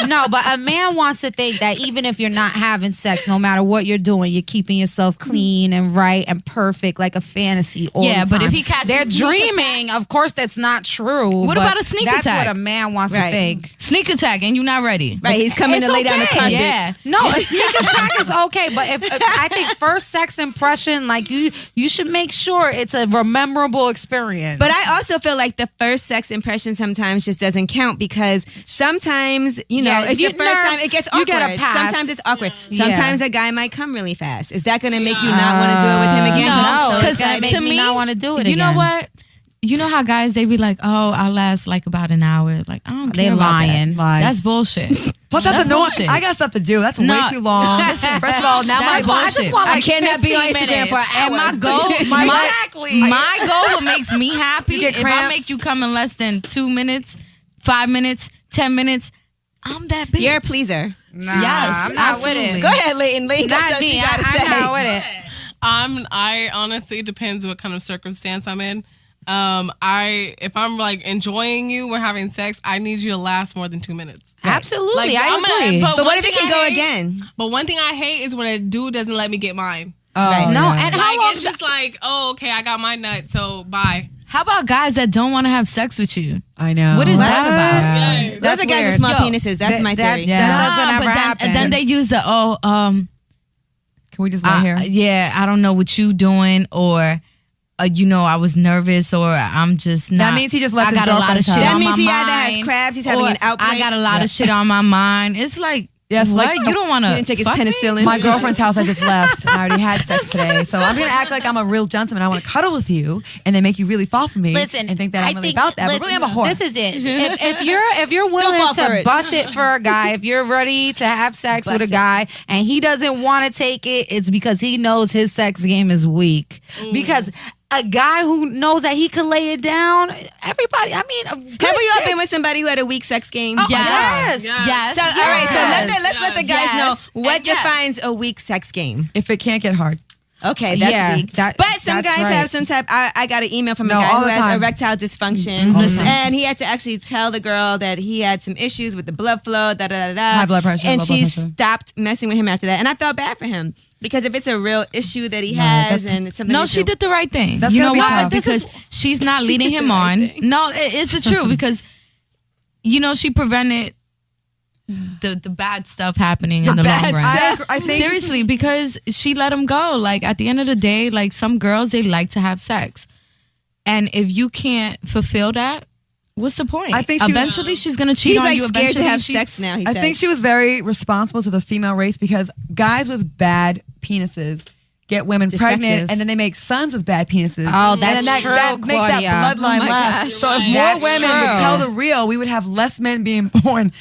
No, but a man wants to think that even if you're not having sex, no matter what you're doing, you're keeping yourself clean and right and perfect, like a fantasy. All Yeah, the but time. if he catches they're a sneak dreaming. Of course, that's not true. What but about a sneak that's attack? what a man wants to Right. think. Sneak attack and you're not ready. Right, he's coming It's to lay down the okay. carpet. Yeah. No, a sneak attack is okay, but if I think first sex impression, like you should make sure it's a memorable experience. But I also feel like the first sex impression sometimes just doesn't count because sometimes, Yeah, it's the you- first nerves, time it gets you awkward. get a pass. Sometimes it's awkward. Yeah. Sometimes a guy might come really fast. Is that going to make you not want to do it with him again? No, Because it's gonna make to me not want to do it You again. know what? You know how guys they be like, oh, I'll last like about an hour. Like I don't They care about lying. that. Lies. That's bullshit. Plus, that's annoying. bullshit. I got stuff to do. That's No. way too long. First of all, now That's my bullshit. I just want I like cannot be on 15 Instagram minutes. for an hour. And my goal, Exactly. my goal, what makes me happy, You get if I cramps. make you come in less than 2 minutes, 5 minutes, 10 minutes, I'm that bitch. You're a pleaser. Nah, Yes, I'm not with absolutely. it. Go ahead, Layton. Layton got Not stuff she me. got to say. I'm not with it. I honestly depends what kind of circumstance I'm in. If I'm like enjoying you, we're having sex, I need you to last more than 2 minutes. Absolutely, Like, I agree. But one what if it thing can I go hate- again? But one thing I hate is when a dude doesn't let me get mine. Oh, no, yeah. and how Like long? it's just like, oh, okay, I got my nut, so bye. How about guys that don't want to have sex with you? I know. What is that about? Yeah. Those That's are guys with weird. small Yo, penises. That's my theory. Yeah. That doesn't ever but happen. then they use the Can we just lay here? yeah, I don't know what you doing, or I was nervous, or I'm just not. That means he just left I his got a lot girlfriend of shit tell. That on means my he mind. either has crabs, he's having or an outbreak. I got a lot of shit on my mind. It's like, Yes, what? like- You don't want to. He didn't take his penicillin. My girlfriend's house I just left and I already had sex today. So I'm going to act like I'm a real gentleman. I want to cuddle with you and then make you really fall for me. Listen, and think that I'm I really about that. But really, I'm a whore. This is it. If you're willing fall for to it. bust it for a guy, if you're ready to have sex with a Bust it. guy and he doesn't want to take it, it's because he knows his sex game is weak. Because a guy who knows that he can lay it down, everybody. I mean, Have you all been with somebody who had a weak sex game? Yes. Yes. So, all right, so Yes. let's let the guys Yes. know what And yes. defines a weak sex game. If it can't get hard. Okay, that's Yeah, weak. that- but some that's guys right. have some type. I got an email from No, a guy all who the has time. erectile dysfunction, Listen. and he had to actually tell the girl that he had some issues with the blood flow, High blood pressure, and low she blood pressure. stopped messing with him after that. And I felt bad for him because if it's a real issue that he No, has, that's- and it's something No, that she you- did the right thing. That's You gotta know be why? tough. Because she's not leading him on. No, it's the truth because she prevented the bad stuff happening in the long run. I think Seriously, because she let him go. Like at the end of the day, like some girls they like to have sex, and if you can't fulfill that, what's the point? I think she was- eventually she's gonna cheat He's on like you. scared to Eventually have she's- sex now. He I said. think she was very responsible to the female race because guys with bad penises get women Defective. pregnant and then they make sons with bad penises. Oh, And that's then true, that makes that Claudia. bloodline Oh my last. gosh. So if more That's women would true. tell the real, we would have less men being born.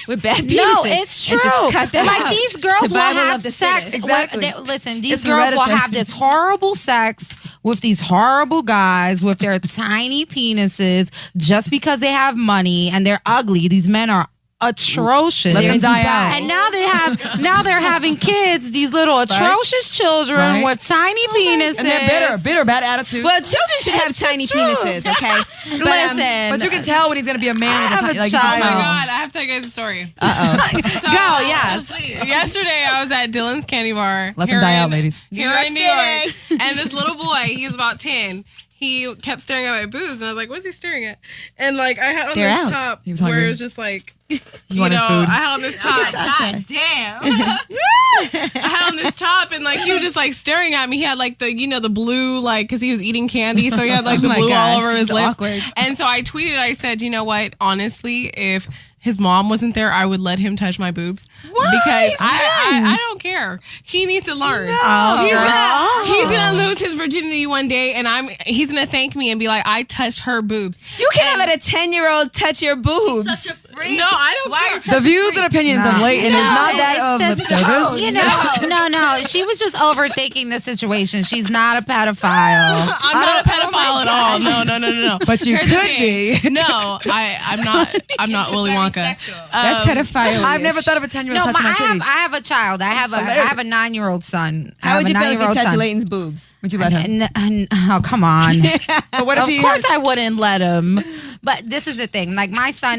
with bad penises. No, it's and true. just cut that Like out. these girls will Survival of have the sex. fittest. Exactly. Listen, these It's girls will hereditary. have this horrible sex with these horrible guys with their tiny penises just because they have money and they're ugly. These men are atrocious. Let them die Dubai. out. And now they're having kids, these little atrocious children Right. with tiny penises. And they're bitter, bad attitude. Well, children should have tiny truth. penises, okay? Listen, but you can tell when he's going to be a man with have a like, child. Oh my you God, I have to tell you guys a story. So, Go, yes. Yesterday, I was at Dylan's Candy Bar. Let them here die in- out, ladies. Here New York in New City. York. And this little boy, he was about 10. he kept staring at my boobs, and I was like, "What's he staring at?" And like, I had on They're this out. top He was where hungry. it was just like, You you wanted know, food. I had on this top. God damn. I had on this top, and like he was just like staring at me. He had like the the blue, like, because he was eating candy, so he had like the Oh my blue gosh, all over this his is lips. awkward. And so I tweeted, I said, you know what? Honestly, if his mom wasn't there, I would let him touch my boobs. What? Because He's I don't care. He needs to learn. He's gonna lose his virginity one day, and he's gonna thank me and be like, I touched her boobs. You cannot let a 10-year-old touch your boobs. Such a freak. No, I don't Why care. are you such The a views freak? and opinions of Layton is not that of lip service. You know, no. She was just overthinking the situation. She's not a pedophile. I'm not a pedophile at all. No. But you Here's the could thing. be. No, I'm not. I'm not Willy very Wonka. sexual. That's pedophile. I've never thought of a 10-year-old No, touching my I titties. have a child. I have a 9-year-old son. I How have would a you feel if you 9-year-old touched son. Layton's boobs? Would you let him? Oh, come on. But what if Of he course I wouldn't let him. But this is the thing. Like my son,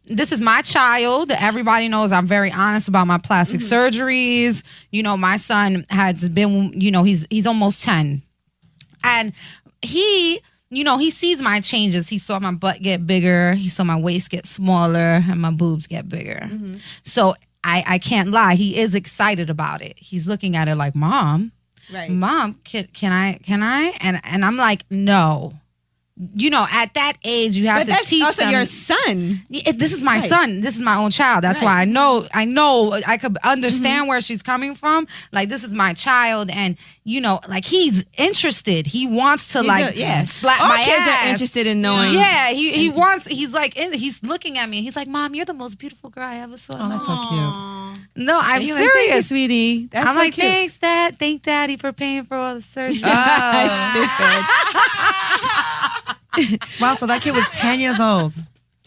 this is my child. Everybody knows I'm very honest about my plastic surgeries. My son has been, he's almost 10. And he sees my changes. He saw my butt get bigger. He saw my waist get smaller and my boobs get bigger. So I can't lie. He is excited about it. He's looking at it like, Mom, Right. Mom, can I? And I'm like, no. At that age, you have But to that's teach also them. your son. This is my Right. son. This is my own child. That's why I know I could understand where she's coming from. Like, this is my child, and like he's interested. He wants to slap All my kids ass. are interested in knowing. Yeah, he wants. He's like, he's looking at me. He's like, Mom, you're the most beautiful girl I ever saw. Oh, that's so cute. No, I'm You're like, "Thank you, serious. sweetie. That's I'm so like, cute." thanks, Dad. Thank Daddy for paying for all the surgery. Stupid. Wow, so that kid was 10 years old.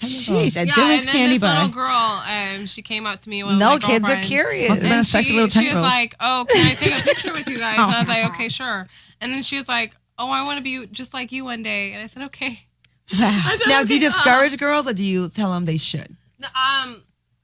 Sheesh, a Yeah, Dylan's and then candy this little bar. girl, she came up to me. With No, my kids are girlfriends. curious. Must have been a And sexy she little was 10-year-old. like, "Oh, can I take a picture with you guys?" And I was like, "Okay, sure." And then she was like, "Oh, I want to be just like you one day." And I said, "Okay." I said, Now, do you "Okay, discourage girls or do you tell them they should?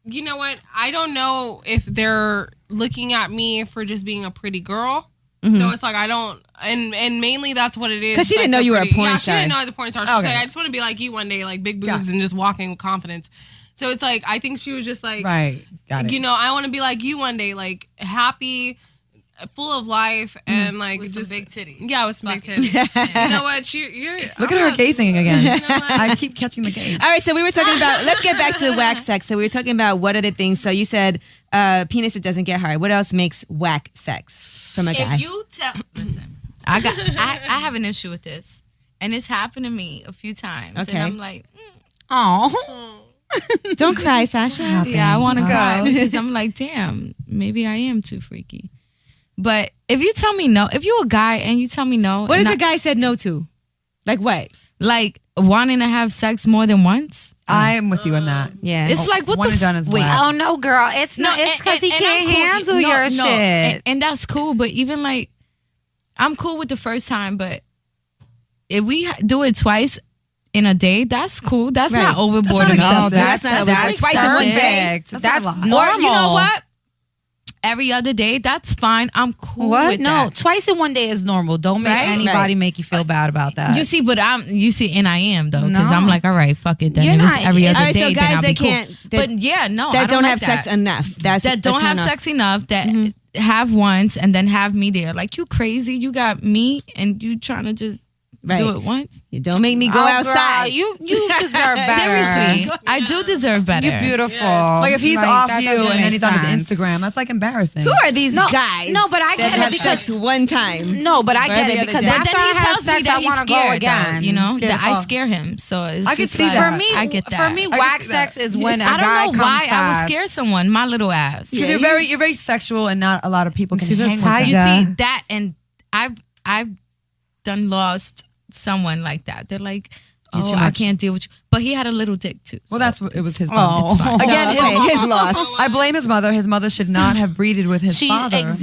You know what? I don't know if they're looking at me for just being a pretty girl. So it's like I don't, and mainly that's what it is. 'Cause she Like didn't know the you were a pretty- porn yeah, star. She didn't know I was a porn star. She Okay. said, "I just want to be like you one day, like big boobs Got it. and just walking with confidence." So it's like I think she was just like, Right. Got it. I want to be like you one day, like happy, full of life, and like With just some big titties. Yeah, with some big titties. You know what? You're Look at her gazing again. You know what? I keep catching the gaze. All right, so we were talking about, let's get back to whack sex. So we were talking about what are the things. So you said penis that doesn't get hard. What else makes whack sex from a guy? If you listen, I have an issue with this, and it's happened to me a few times. Okay. And I'm like, Oh. Don't cry, Sasha. yeah, I want to go Alright. because I'm like, damn, maybe I am too freaky. But if you tell me no, if you're a guy and you tell me no, What and has I- a guy said no to? Like what? like wanting to have sex more than once? I am with you on that. Yeah. It's like what one the and done is wait. whack. Oh no, girl! It's not. It's because he and can't I'm cool. handle No, your no, shit. and that's cool. But even like, I'm cool with the first time. But if we do it twice in a day, that's cool. That's Right. not overboard That's not enough. excessive. That's not overboard. Twice in one day? That's That's a lot. normal. Or you know what? Every other day, that's fine. I'm cool What? with No, that. twice in one day is normal. Don't make Right? anybody Right. make you feel bad about that. You see, but and I am though, because No. I'm like, all right, fuck it. Then You're if not- it's every other All right, day, so then guys I'll that be cool. can't, But yeah, no, I that don't like have sex that. enough. That's That a don't have turn off. sex enough. That have once and then have me there. Like you crazy. You got me and you trying to just Right. do it once. You don't make me go Oh, outside. girl, you deserve better. Seriously, I do deserve better. You're beautiful. Like if he's off that you doesn't and then make he's on his sense. Instagram, that's like embarrassing. Who are these No, guys? no, but I that get it have because- sex one time. No, but I Or get every it other because day. But after then I he have tells me sex, that I he's want to go scared, again. though, you know, Scared. that I Oh. scare him. So it's I could just see like, that. For me, I get that. For me, can whack see that. sex is when a I guy don't know comes why I would fast. scare someone. My little ass. Because you're very sexual and not a lot of people can She's a hang with tiger. You that. see that, and I've done lost someone like that. They're like, You're oh, too I much. can't deal with you. But he had a little dick too. Well, so that's what it was his Oh. problem. It's fine. So, Again, okay, his loss. I blame his mother. His mother should not have breeded with his father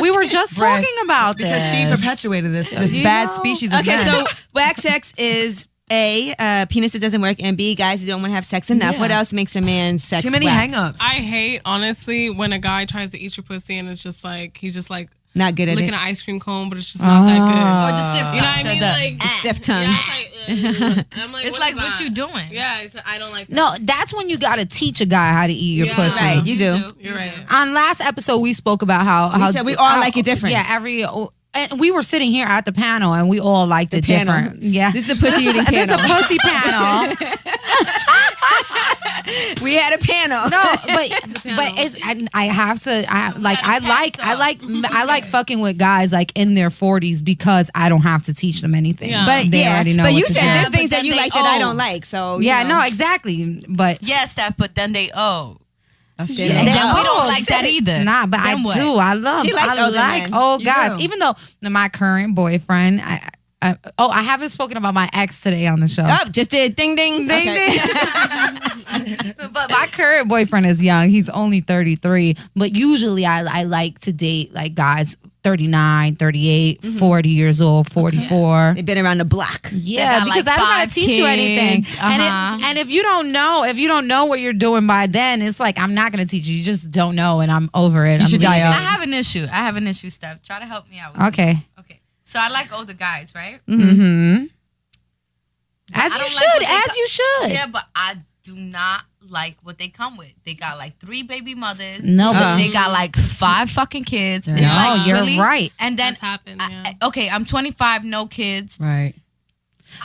We were just Right. talking about this because she perpetuated this You bad know. species of Okay, men. so whack sex is A, penis that doesn't work, and B, guys who don't want to have sex enough. Yeah. What else makes a man sex Too many whack? hang-ups. I hate honestly when a guy tries to eat your pussy and it's just like he's just like Not good at licking it. an ice cream cone, but it's just not that good. Or the stiff You know what I mean? Like Stiff tongue. yeah, it's like, I'm like, It's what like is what that? you doing. Yeah, I don't like that. No, that's when you got to teach a guy how to eat your Yeah. pussy. Right, you do. You're right. On last episode, we spoke about how we all like it different. Yeah, and we were sitting here at the panel, and we all liked it panel. different. Yeah, This is the pussy eating This is panel. the pussy panel. We had a panel. No, but it's I have to I like fucking with guys like in their 40s because I don't have to teach them anything. Yeah. But they already know. but what you to said do. there's but things that then you they like that I don't old. like. So Yeah, you know. no, exactly. But Yes, that. But then they That's Yeah, true. And then they we don't old. like that either. Nah, but Then I what? do. I love. She likes I older like men. old You guys. do. Even though my current boyfriend, I haven't spoken about my ex today on the show. Oh, just did ding ding. Ding, Okay. But my current boyfriend is young. He's only 33. But usually I like to date like guys 39, 38, 40 years old, 44. They've been around the block. Yeah, got, because like, I don't gotta 5 teach you anything. kids. And if you don't know what you're doing by then, it's like I'm not gonna teach you. You just don't know, and I'm over it. You I'm should die leaving. I out. have an issue, Steph. Try to help me out with Okay. this. Okay. So I like older guys, right? Mm-hmm. But As I you don't should. like what they As you should. Yeah, but I do not like what they come with. They got like 3 baby mothers. No, but They got like 5 fucking kids. It's No, like, you're really? right. And then That's happened. Yeah. okay, I'm 25, no kids. Right.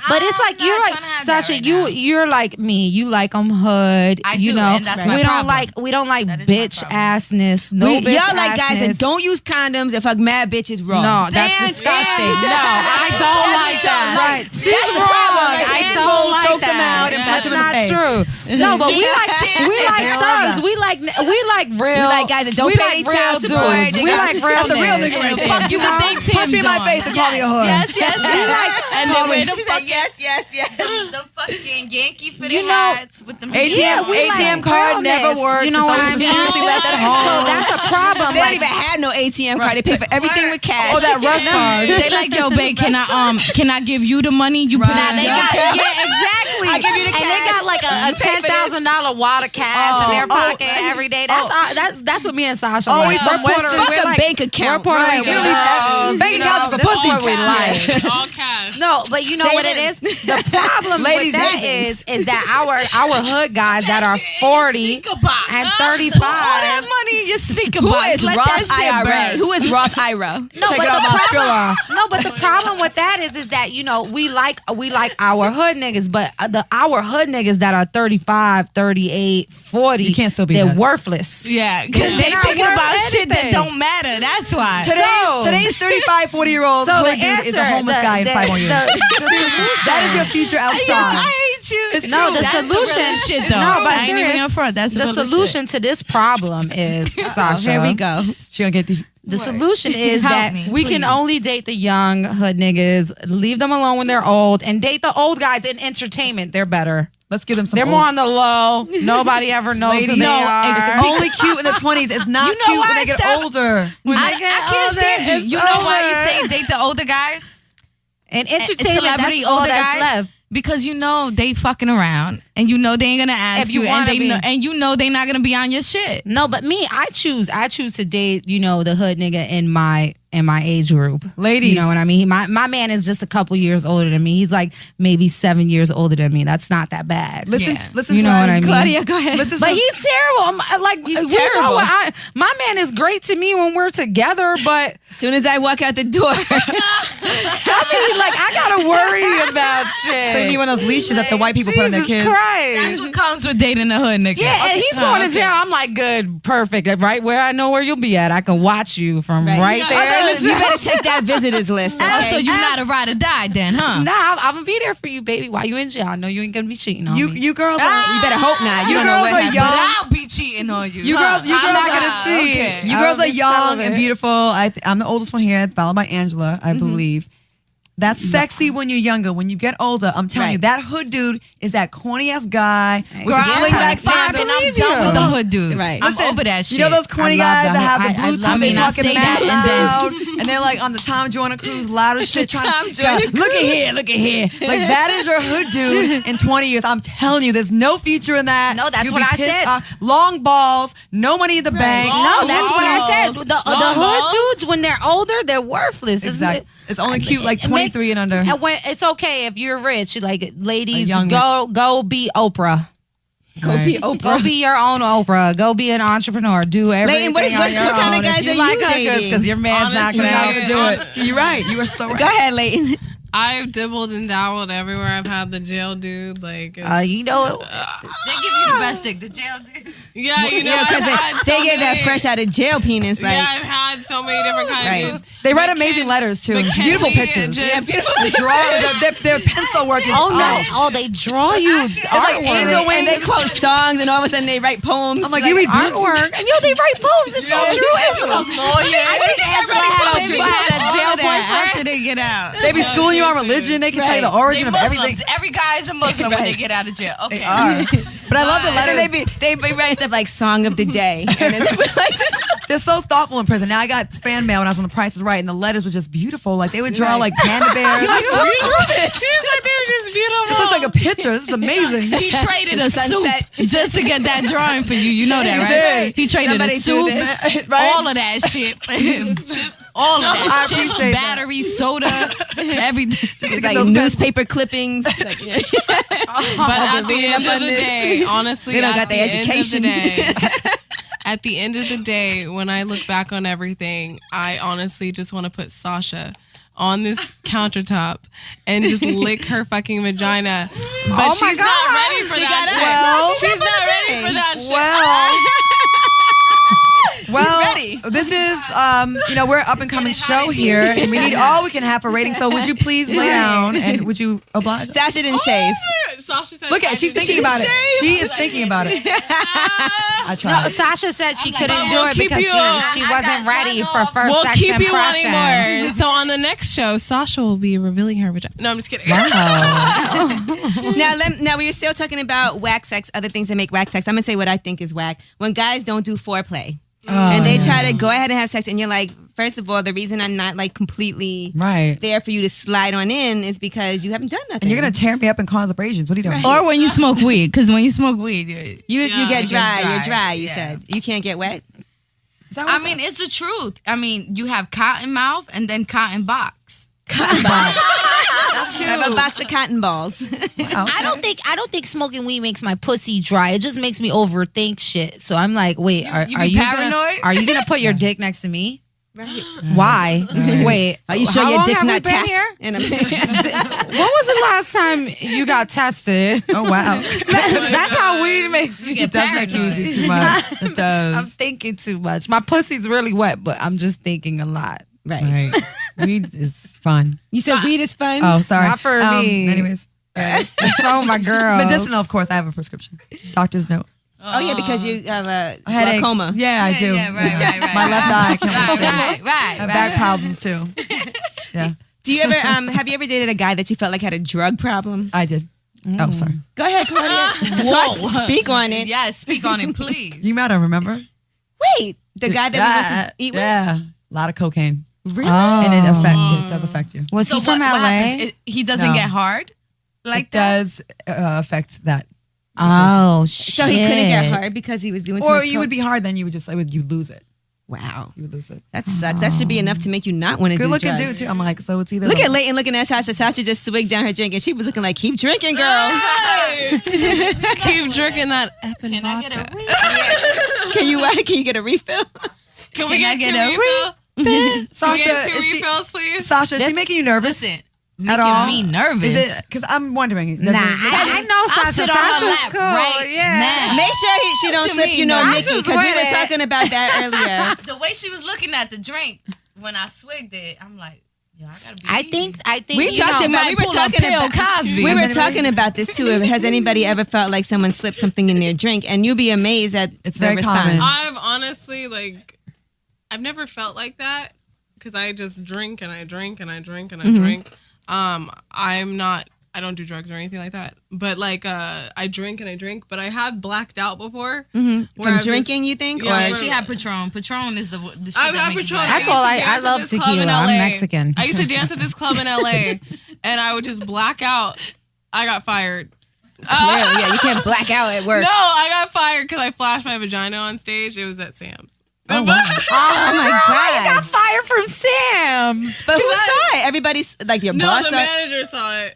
But it's like I'm you're not like trying to have that Sasha. right you now. you're like me. You like them hood. I you do, know and that's my we don't problem. like That is my bitch problem. assness. No bitch Y'all like guys that assness. don't use condoms and fuck mad bitches raw. No, that's Damn, disgusting. damn. No, I don't like that. Right. She's That's the wrong. problem. I Hand don't roll, like choke that. them out and punch That's them in the not face. true. No, but we like thugs. We like real. We like guys that don't we pay like their child real support. dudes. They We got- like real. That's a real niggas. nigga right there. Fuck you with they Tim's Punch me in my on. face and call me a hood. Yes, yes, yes. And then then the fucking yes. the fucking Yankee fitted You know- hats with them ATM Yeah, we ATM like card realness. never works. You know It's what always I mean? mysteriously left at home. So that's a problem. They don't Like, even have no ATM card. They pay for everything with cash. Oh, that rush card. They like, yo, babe, can I give you the money? You put Nah, it they in got your exactly. I give you the and they cash. got like a You pay for this. $10,000 wad of cash in their pocket every day. That's what me and Sasha Always like. some We're Puerto Western- Rican. Fuck a bank account. We're Puerto Right, Rican we don't need that. girls, Bank you accounts know, for this is pussy. what we like. All cash. No, but you know what it is? The problem Ladies' with that savings. is that our hood guys that are 40 and 35. all that money in your speaker Who box. is Let Roth that shit IRA? burn. Who is Roth IRA? No, Check but it out, the my problem, Skrilla. no, but the problem with that is that you know we like our hood niggas, but our hood niggas that are 35, 38, 40, You can't still be they're that. worthless. Yeah, because They're they not thinking worth about shit that anything. don't matter. That's why. Today's 35, 40-year-old So the hood dude answer is a homeless guy in 5 more years. The That is your future outside. I hate you. It's no, true. the That's solution. the realest shit, though. No, but I ain't even serious, in front. That's the realest solution to this problem is Sasha. Here we go. She gonna get the The solution is Help that me, we can please. only date the young hood niggas, leave them alone when they're old, and date the old guys in entertainment. They're better. Let's give them some. They're more on the low. Nobody ever knows who Ladies, they no, are. it's only cute in the 20s. It's not You know cute when why, they get Steph? older. When I they get can't older, stand you. it's You know why you over. say date the older guys? And And entertainment, celebrity that's all older that's guys? left. Because you know they fucking around, and you know they ain't gonna ask If you you, and wanna they be. know, and you know they not gonna be on your shit. No, but me, I choose to date, you know, the hood nigga in my age group. Ladies. You know what I mean? My man is just a couple years older than me. He's like maybe 7 years older than me. That's not that bad. Listen, Yeah. listen You to know what I mean? Claudia, go ahead. Listen But to he's terrible. I'm like, He's you know terrible. what? My man is great to me when we're together, but As soon as I walk out the door, I mean, like, I gotta worry about shit. so you need one of those leashes that the white people put on their Jesus kids. Christ. That's what comes with dating a hood nigga. Yeah, and he's going to jail. I'm like, good, perfect. Right where I know where you'll be at. I can watch you from right, there. you better take that visitors list. Oh, Okay? so you not a ride or die then, huh? Nah, I'm gonna be there for you, baby. While you in jail, I know you ain't gonna be cheating on me. You girls are You better hope not. You You don't know girls what are happened. young. But I'll be cheating on you. You huh? girls- you I'm girls not are- gonna cheat. okay. You I girls will are be young celibate. and beautiful. I'm the oldest one here, followed by Angela, I believe. That's sexy when you're younger. When you get older, I'm telling you, that hood dude is that corny ass guy. Girl, I'm like back and I'm done with the hood dudes. Right. I'm over that shit. You know those corny guys that have the Bluetooth, I they mean, I talking say mad that loud, and they're like on the Tom Joyner cruise, loud as shit. Tom Trying Joyner to look at here. Like that is your hood dude in 20 years. I'm telling you, there's no future in that. No, that's You'll what be I pissed said. off. Long balls, no money in the bank. No, that's what I said. The hood balls? dudes, when they're older, they're worthless. Exactly. It's only cute like 23 and under. And when it's okay if you're rich, like ladies, young go be Oprah. Go be Oprah. Go be your own Oprah. Go be an entrepreneur. Do everything what on your what kind own. of guys If you are like you hookers, dating? because your man's not Honestly, gonna help you do it. You're right. You are so right. Go ahead, Layton. I've dibbled and dabbled everywhere. I've had the jail dude. Like, You know, They give you the best dick, the jail dick. yeah, you know, Yeah, because I've had they so get that many- fresh out of jail penis. Like, Yeah, I've had so many different kind Right. of dudes. They write But amazing can- letters too. but can Beautiful we pictures. just- They draw their pencil work is they draw you like angel artwork. wings. and they quote songs, and all of a sudden they write poems. I'm like, you read books? Artwork. And they write poems. It's so true, Angela. I think Angela had a jail boyfriend. After they get out. They be schooling you on religion. They can tell you the origin of everything. Every guy is a Muslim when they get out of jail. Okay. They are. But I love the And letters. they be writing stuff like "Song of the Day," and then they put like this. They're so thoughtful in prison. Now I got fan mail when I was on The Price is Right, and the letters were just beautiful. Like they would draw like panda bears. Seems like they were just beautiful. This looks like a picture. This is amazing. He traded a sunset. suit just to get that drawing for you. You know that, He right? did. He traded Somebody a do suit, this. Right? all of that shit. All of that. I Chips, appreciate that. battery, soda, everything. It's get like those newspaper clippings. Like, yeah. But at the end of the day, honestly, They don't at got the end of education. day- At the end of the day, when I look back on everything, I honestly just want to put Sasha on this countertop and just lick her fucking vagina. But she's not ready for that shit. Well, she's not ready for that shit. Well, ready. this is, we're an up and coming show here, and we need all we can have for ratings. So would you please lay down and would you oblige? Sasha didn't shave. Sasha said, Look at, she's thinking about it. She is thinking about it. I No, tried. Sasha said she couldn't but do we'll it keep because you on. she wasn't ready for first We'll section keep you wanting impression. more. So on the next show, Sasha will be revealing her vagina. No, I'm just kidding. Now we were still talking about whack sex, other things that make whack sex. I'm gonna say what I think is whack. When guys don't do foreplay and they try to go ahead and have sex, and you're like, first of all, the reason I'm not like completely Right. there for you to slide on in is because you haven't done nothing. And you're going to tear me up and cause abrasions. What are you doing? Or when you smoke weed, because when you smoke weed, you Yeah, get it dry. gets You're dry, dry. You yeah. said you can't get wet. Is that what I mean, it's the truth. I mean, you have cotton mouth and then cotton box. I have a box of cotton balls. I don't think smoking weed makes my pussy dry. It just makes me overthink shit. So I'm like, wait, are you be you paranoid? Are you gonna put your dick next to me? Right. Why? Wait, Are you sure how your long dick's have we not been tapped? here? And I'm- When was the last time you got tested? Oh, wow. That's how weed makes me get It does make you use you too much. It I'm does. thinking too much. My pussy's really wet, but I'm just thinking a lot. right. Right. Weed is fun. You said weed is fun. Oh, sorry. Not for me. Anyways. What's wrong with my girl? Medicinal, of course. I have a prescription. Doctor's note. Oh yeah, because you have a Headaches. glaucoma. Yeah, I do. Yeah, right. My left eye. I can't Right. I have back problems too. Yeah, Do you ever have you ever dated a guy that you felt like had a drug problem? I did. Oh, sorry. Go ahead, Claudia. Whoa. Speak on it. Yes, speak on it, please. You might have remember. Wait, the guy that we went to eat with. Yeah, a lot of cocaine, Really? and it does affect you. Was So he from what LA? happens? He doesn't No. get hard like It that? does affect that. Oh shit! So he couldn't get hard because he was doing too Or much you coke? would be hard, then you would you lose it. Wow, You would lose it. that sucks. That should be enough to make you not want to do Good looking drugs. dude too. I'm like, so it's either Look like, at Layton looking at Sasha. Sasha just swigged down her drink and she was looking like, keep drinking, girl. Keep drinking that effing Can I vodka. get a weed? Can you get a refill? Can we Can I get get two a refills? Can we Sasha. get two Is she, refills, please? Sasha, is she making you nervous Listen, at all? making me nervous. Is it? Because I'm wondering. does Nah, it- I know I'll Sasha. sit on her Sasha's lap cool. right Yeah. now. Make sure she don't you slip, mean, Nikki, Sasha's because we were with it. talking about that earlier. The way she was looking at the drink when I swigged it, I'm like, yo, I gotta be I easy. think We you know, talked about. We were pull a talking Bill about. Cosby. We were talking about this too. Has anybody ever felt like someone slipped something in their drink? And you'll be amazed at It's the very response. common. I've honestly I've never felt like that because I just drink and I drink and I drink and I drink. I don't do drugs or anything like that. But like I drink, but I have blacked out before. From drinking, you think? Yeah, She had Patron. Patron is the shit I've that had makes you Patron. black. That's all I love tequila. I'm Mexican. I used to dance at this club in LA, and I would just black out. I got fired. Clearly, yeah, you can't black out at work. No, I got fired because I flashed my vagina on stage. It was at Sam's. Oh, wow. Oh my I god! got fired from Sam's. But who saw it? Everybody's like your No, boss. the saw it? manager saw it.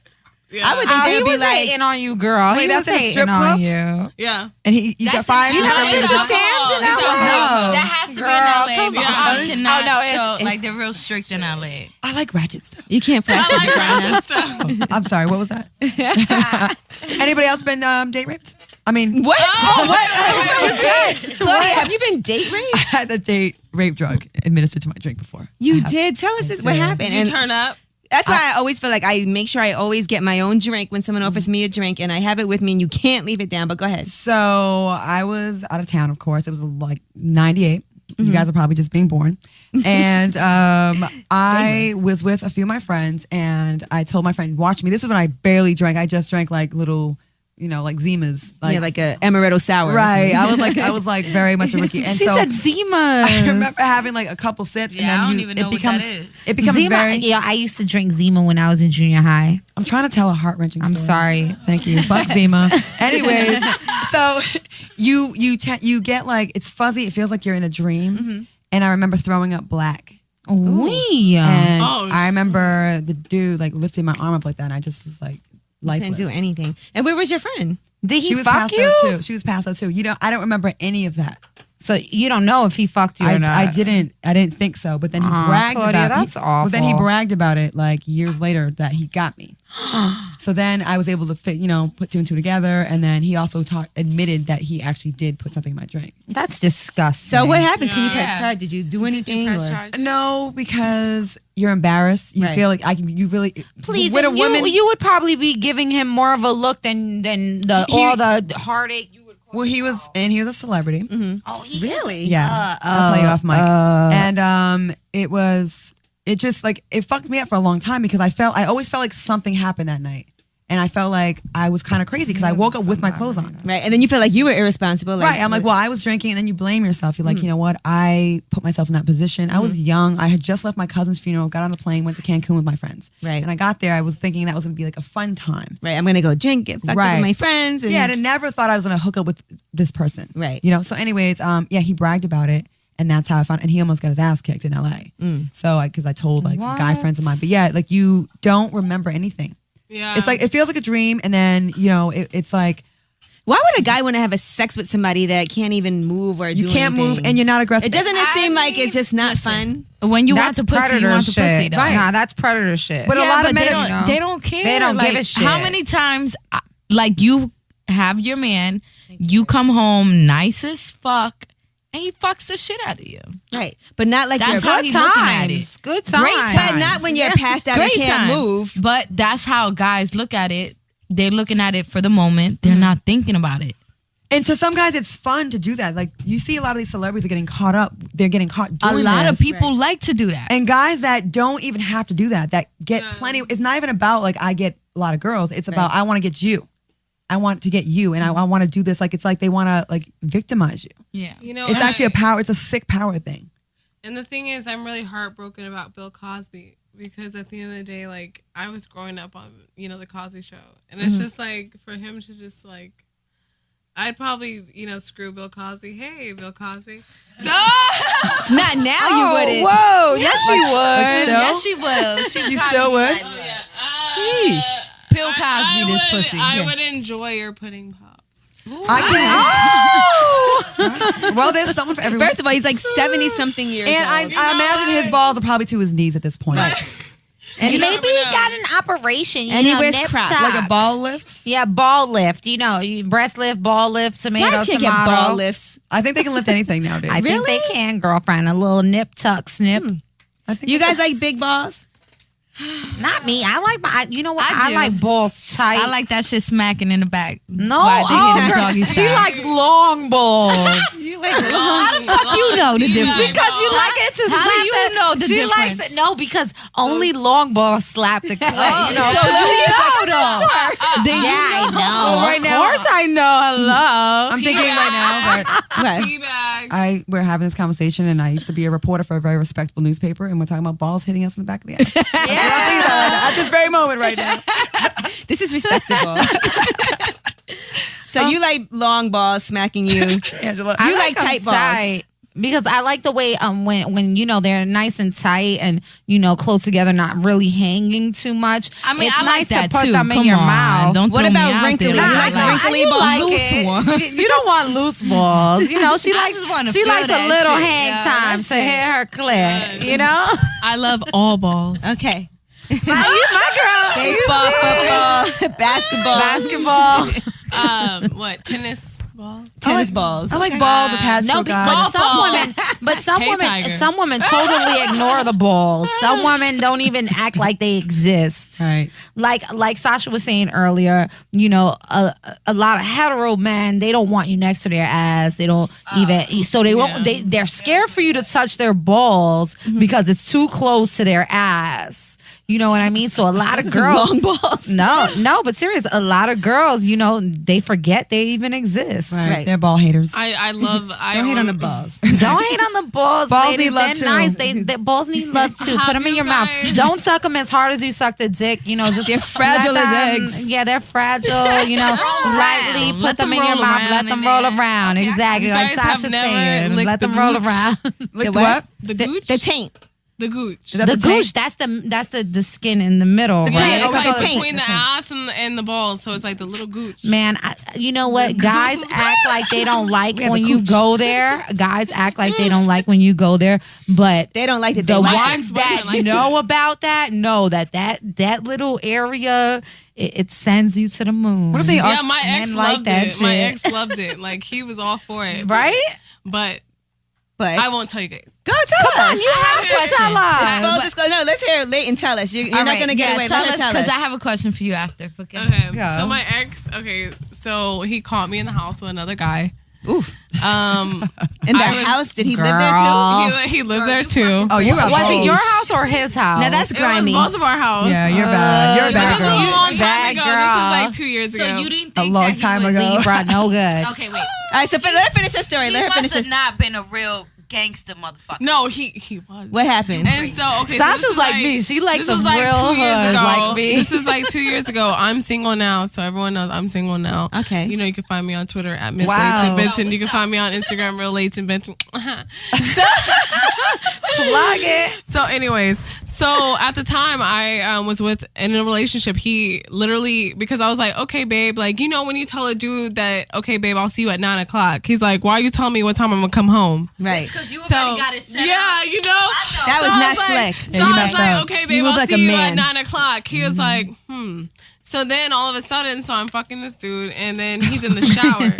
Yeah. I would think Oh, they he would be was like, hating on you, girl. Wait, He that's was at a hating strip on club? you. Yeah. And you got fired? You never been to alcohol. Sam's in It's LA? alcohol. That has to Girl, be in LA come because on. you cannot Oh, no, show, like they're real strict in LA. I like ratchet stuff. you can't flash your I like vagina. ratchet stuff. I'm sorry, what was that? Anybody else been date raped? I mean, What? Oh, what? Chloe, have you been date I raped? had the date rape drug administered to my drink before. You I have. did. Tell us this. What did. happened? Did you And turn up? that's why I always feel like I make sure I always get my own drink when someone offers me a drink, and I have it with me, and you can't leave it down. But go ahead. So I was out of town, of course. It was like 98. You guys are probably just being born. And I was with a few of my friends, and I told my friend, watch me. This is when I barely drank. I just drank like little, like Zimas. Yeah, like a amaretto sour. Right. I was like very much a rookie. And She so said Zima. I remember having like a couple sips, Yeah, and then I don't even know it becomes what that is. it becomes Zima. very. Yeah, I used to drink Zima when I was in junior high. I'm trying to tell a heart wrenching story. I'm sorry. Thank you. Fuck Zima. Anyways, so you get like it's fuzzy. It feels like you're in a dream. And I remember throwing up black. Wee. And Oh, I remember the dude like lifting my arm up like that, and I just was like lifeless. Couldn't do anything. And where was your friend? Did he She was fuck passed you? out too. She was passed out too. I don't remember any of that. So you don't know if he fucked you or not. I didn't think so. But then he Aw, bragged Claudia, about that's But then he awful. bragged about it like years later that he got me. So then I was able to put two and two together, and then he also admitted that he actually did put something in my drink. That's disgusting. So what happens? Can you press Yeah. charge? Did you do anything? Press or- charge. No, because you're embarrassed. You Right. feel like you really Please, with a and woman. you would probably be giving him more of a look than all the heartache you would. well, he was a celebrity. Oh, he Really? Yeah, I'll tell you off mic. And it just like it fucked me up for a long time because I always felt like something happened that night, and I felt like I was kind of crazy because I woke up with my clothes on. Right. And then you feel like you were irresponsible. Right. I'm like, well, I was drinking, and then you blame yourself. You're like, you know what? I put myself in that position. I was young. I had just left my cousin's funeral, got on a plane, went to Cancun with my friends. Right. And I got there. I was thinking that was going to be like a fun time. right, I'm going to go drink, get fucked up Right. with my friends. And Yeah, and I never thought I was going to hook up with this person. Right. So anyways, he bragged about it. And that's how I found, and he almost got his ass kicked in LA. So, because I told like some guy friends of mine, but yeah, like you don't remember anything. Yeah. It's like it feels like a dream, and then it's like why would a guy want to have a sex with somebody that can't even move or you do can't move, anything? and you're not aggressive. It doesn't I seem like mean, it's just not listen. fun. When you That's want the pussy, you predator want the pussy, shit. though. Right. Nah, that's predator shit. But a lot of but men, they don't care. They don't give Like, a shit. How many times, like you have your man, you come home nice as fuck, and he fucks the shit out of you. Right. But not like That's you're how Good he's looking at times. it. Good times. Great but times. not when you're passed out and Great can't times. move. But that's how guys look at it. They're looking at it for the moment. They're not thinking about it. and to some guys, it's fun to do that. Like you see a lot of these celebrities are getting caught up. They're getting caught doing A lot of this. people like to do that. And guys that don't even have to do that get plenty. It's not even about like I get a lot of girls. It's about I want to get you. I want to get you, and I want to do this. Like it's like they want to like victimize you. Yeah. It's actually a power. It's a sick power thing. And the thing is, I'm really heartbroken about Bill Cosby because at the end of the day, like I was growing up on the Cosby Show, and it's just like for him to just like, I'd probably screw Bill Cosby. Hey, Bill Cosby. So Not now you wouldn't. Whoa, yes she would. still? Yes, she will. She You still would? Sheesh. Bill Cosby this pussy. I would enjoy your pudding pops. I can. Well, there's someone for everyone. First of all, he's like 70-something years And I old. imagine his balls are probably to his knees at this point. And Maybe he got an operation. And he wears nip Crocs. tuck. Like a ball lift. Yeah, ball lift. You breast lift, ball lift, tomato, guys can't tomato. get ball lifts. I think they can lift anything nowadays. I think they can, girlfriend. A little nip tuck snip. I think You guys like big balls? Not me. I like my. You know what? I I, do. like balls tight. I like that shit smacking in the back. No, While they hit girl, doggy she style. likes long balls. How the fuck you know the difference? Because you like it to How slap do you know the she difference? likes it. No, because only long balls slap the clay. You know? So you know though. Then Yeah, I know. Well, right of now- course I know. Hello. I'm thinking right now that What? Teabag. we're having this conversation, and I used to be a reporter for a very respectable newspaper, and we're talking about balls hitting us in the back of the ass. That's what I'm thinking about right now, at this very moment right now. This is respectable. So you like long balls smacking you. Angela, You like them tight balls. tight. Because I like the way when you know they're nice and tight and you know close together, not really hanging too much. I mean, it's I like nice that to put too. them in Come your on. mouth. Don't What throw me about out wrinkly? there You like like that. wrinkly you balls? like Loose it. one. You don't want loose balls. You know, she I likes just wanna she feel likes a that little shit. hang Yeah, time that's to it. hit her clit. You know, I love all balls. Okay. my girl. Baseball, football, basketball, Basketball. What tennis balls? tennis balls. I like balls attached No, to a guy. but Hey, Tiger. some women totally ignore the balls. Some women don't even act like they exist. All right. Like Sasha was saying earlier, you know, a lot of hetero men, they don't want you next to their ass. They don't even, so they won't. They're scared for you to touch their balls because it's too close to their ass. You know what I mean? So a lot of girls, long balls. no, but serious, a lot of girls, you know, they forget they even exist. Right. They're ball haters. I love. Don't hate on the balls. Don't hate on the balls. Balls ladies. need love They're too. nice. They balls need love too. Have Put them in you your mouth. guys- Don't suck them as hard as you suck the dick. You know, just They're fragile let as them- eggs. Yeah, they're fragile. You know, lightly around. put Let them them in your roll mouth. around Let them in roll there. around. Exactly, You like guys have Sasha's never saying. licked Let the them roll gooch? around. Like the what? The gooch. The taint. The gooch. Is that The taint? gooch. That's the skin in the middle. taint. Right? Oh, It's we like call it between taint. the ass and the balls, so it's like the little gooch. Man, you know what? Guys act like they don't like have a when you cooch. go there. Guys act like they don't like when you go there, but They don't like it. the They like ones it. that Like it. know about that know that little area it sends you to the moon. What if they Yeah, are? my Men ex like loved that it. My shit. ex loved it. Like he was all for it. Right? But But I won't tell you guys. go tell us. You have to tell us. Full disclosure. No, let's hear Layton tell us. You're All not right, going to get away. Tell Let her us tell because us. I have a question for you after. Okay. Okay. Go. So my ex, so he caught me in the house with another guy. Oof. Um, In the I was- house, did he live there too? Girl. he lived there too. Oh, you're a Was it hoe. your house or his house? Now that's It was grimy. both of our house. Yeah, you're bad. You're a This bad was a girl. long time Bad ago. girl. This was like 2 years ago. So you didn't A think long that he time would ago. Libra, no good. Okay, wait. All right, so let her finish her story. He Let her must finish have her not been a real gangster motherfucker. No, he was. What happened? And so, okay, Sasha's this is like me. She likes this a was like real 2 years hood ago. like me. This is like 2 years ago. I'm single now, so everyone knows I'm single now. Okay. You know, you can find me on Twitter at Miss Wow. Layton Benton. You can find me on Instagram, Real Layton Benton. Plug it. So, anyways, so at the time I was in a relationship. He literally, because I was like, okay, babe, like, you know, when you tell a dude that, okay, babe, I'll see you at 9 o'clock. He's like, why are you telling me what time I'm gonna come home? Right. Because you So already got it set yeah, up. you know. That was So I not like- slick. So Yeah, you I was messed like, up. okay, You babe, moved I'll like a see you at man. 9 o'clock. He was like, So then all of a sudden, so I'm fucking this dude, and then he's in the shower.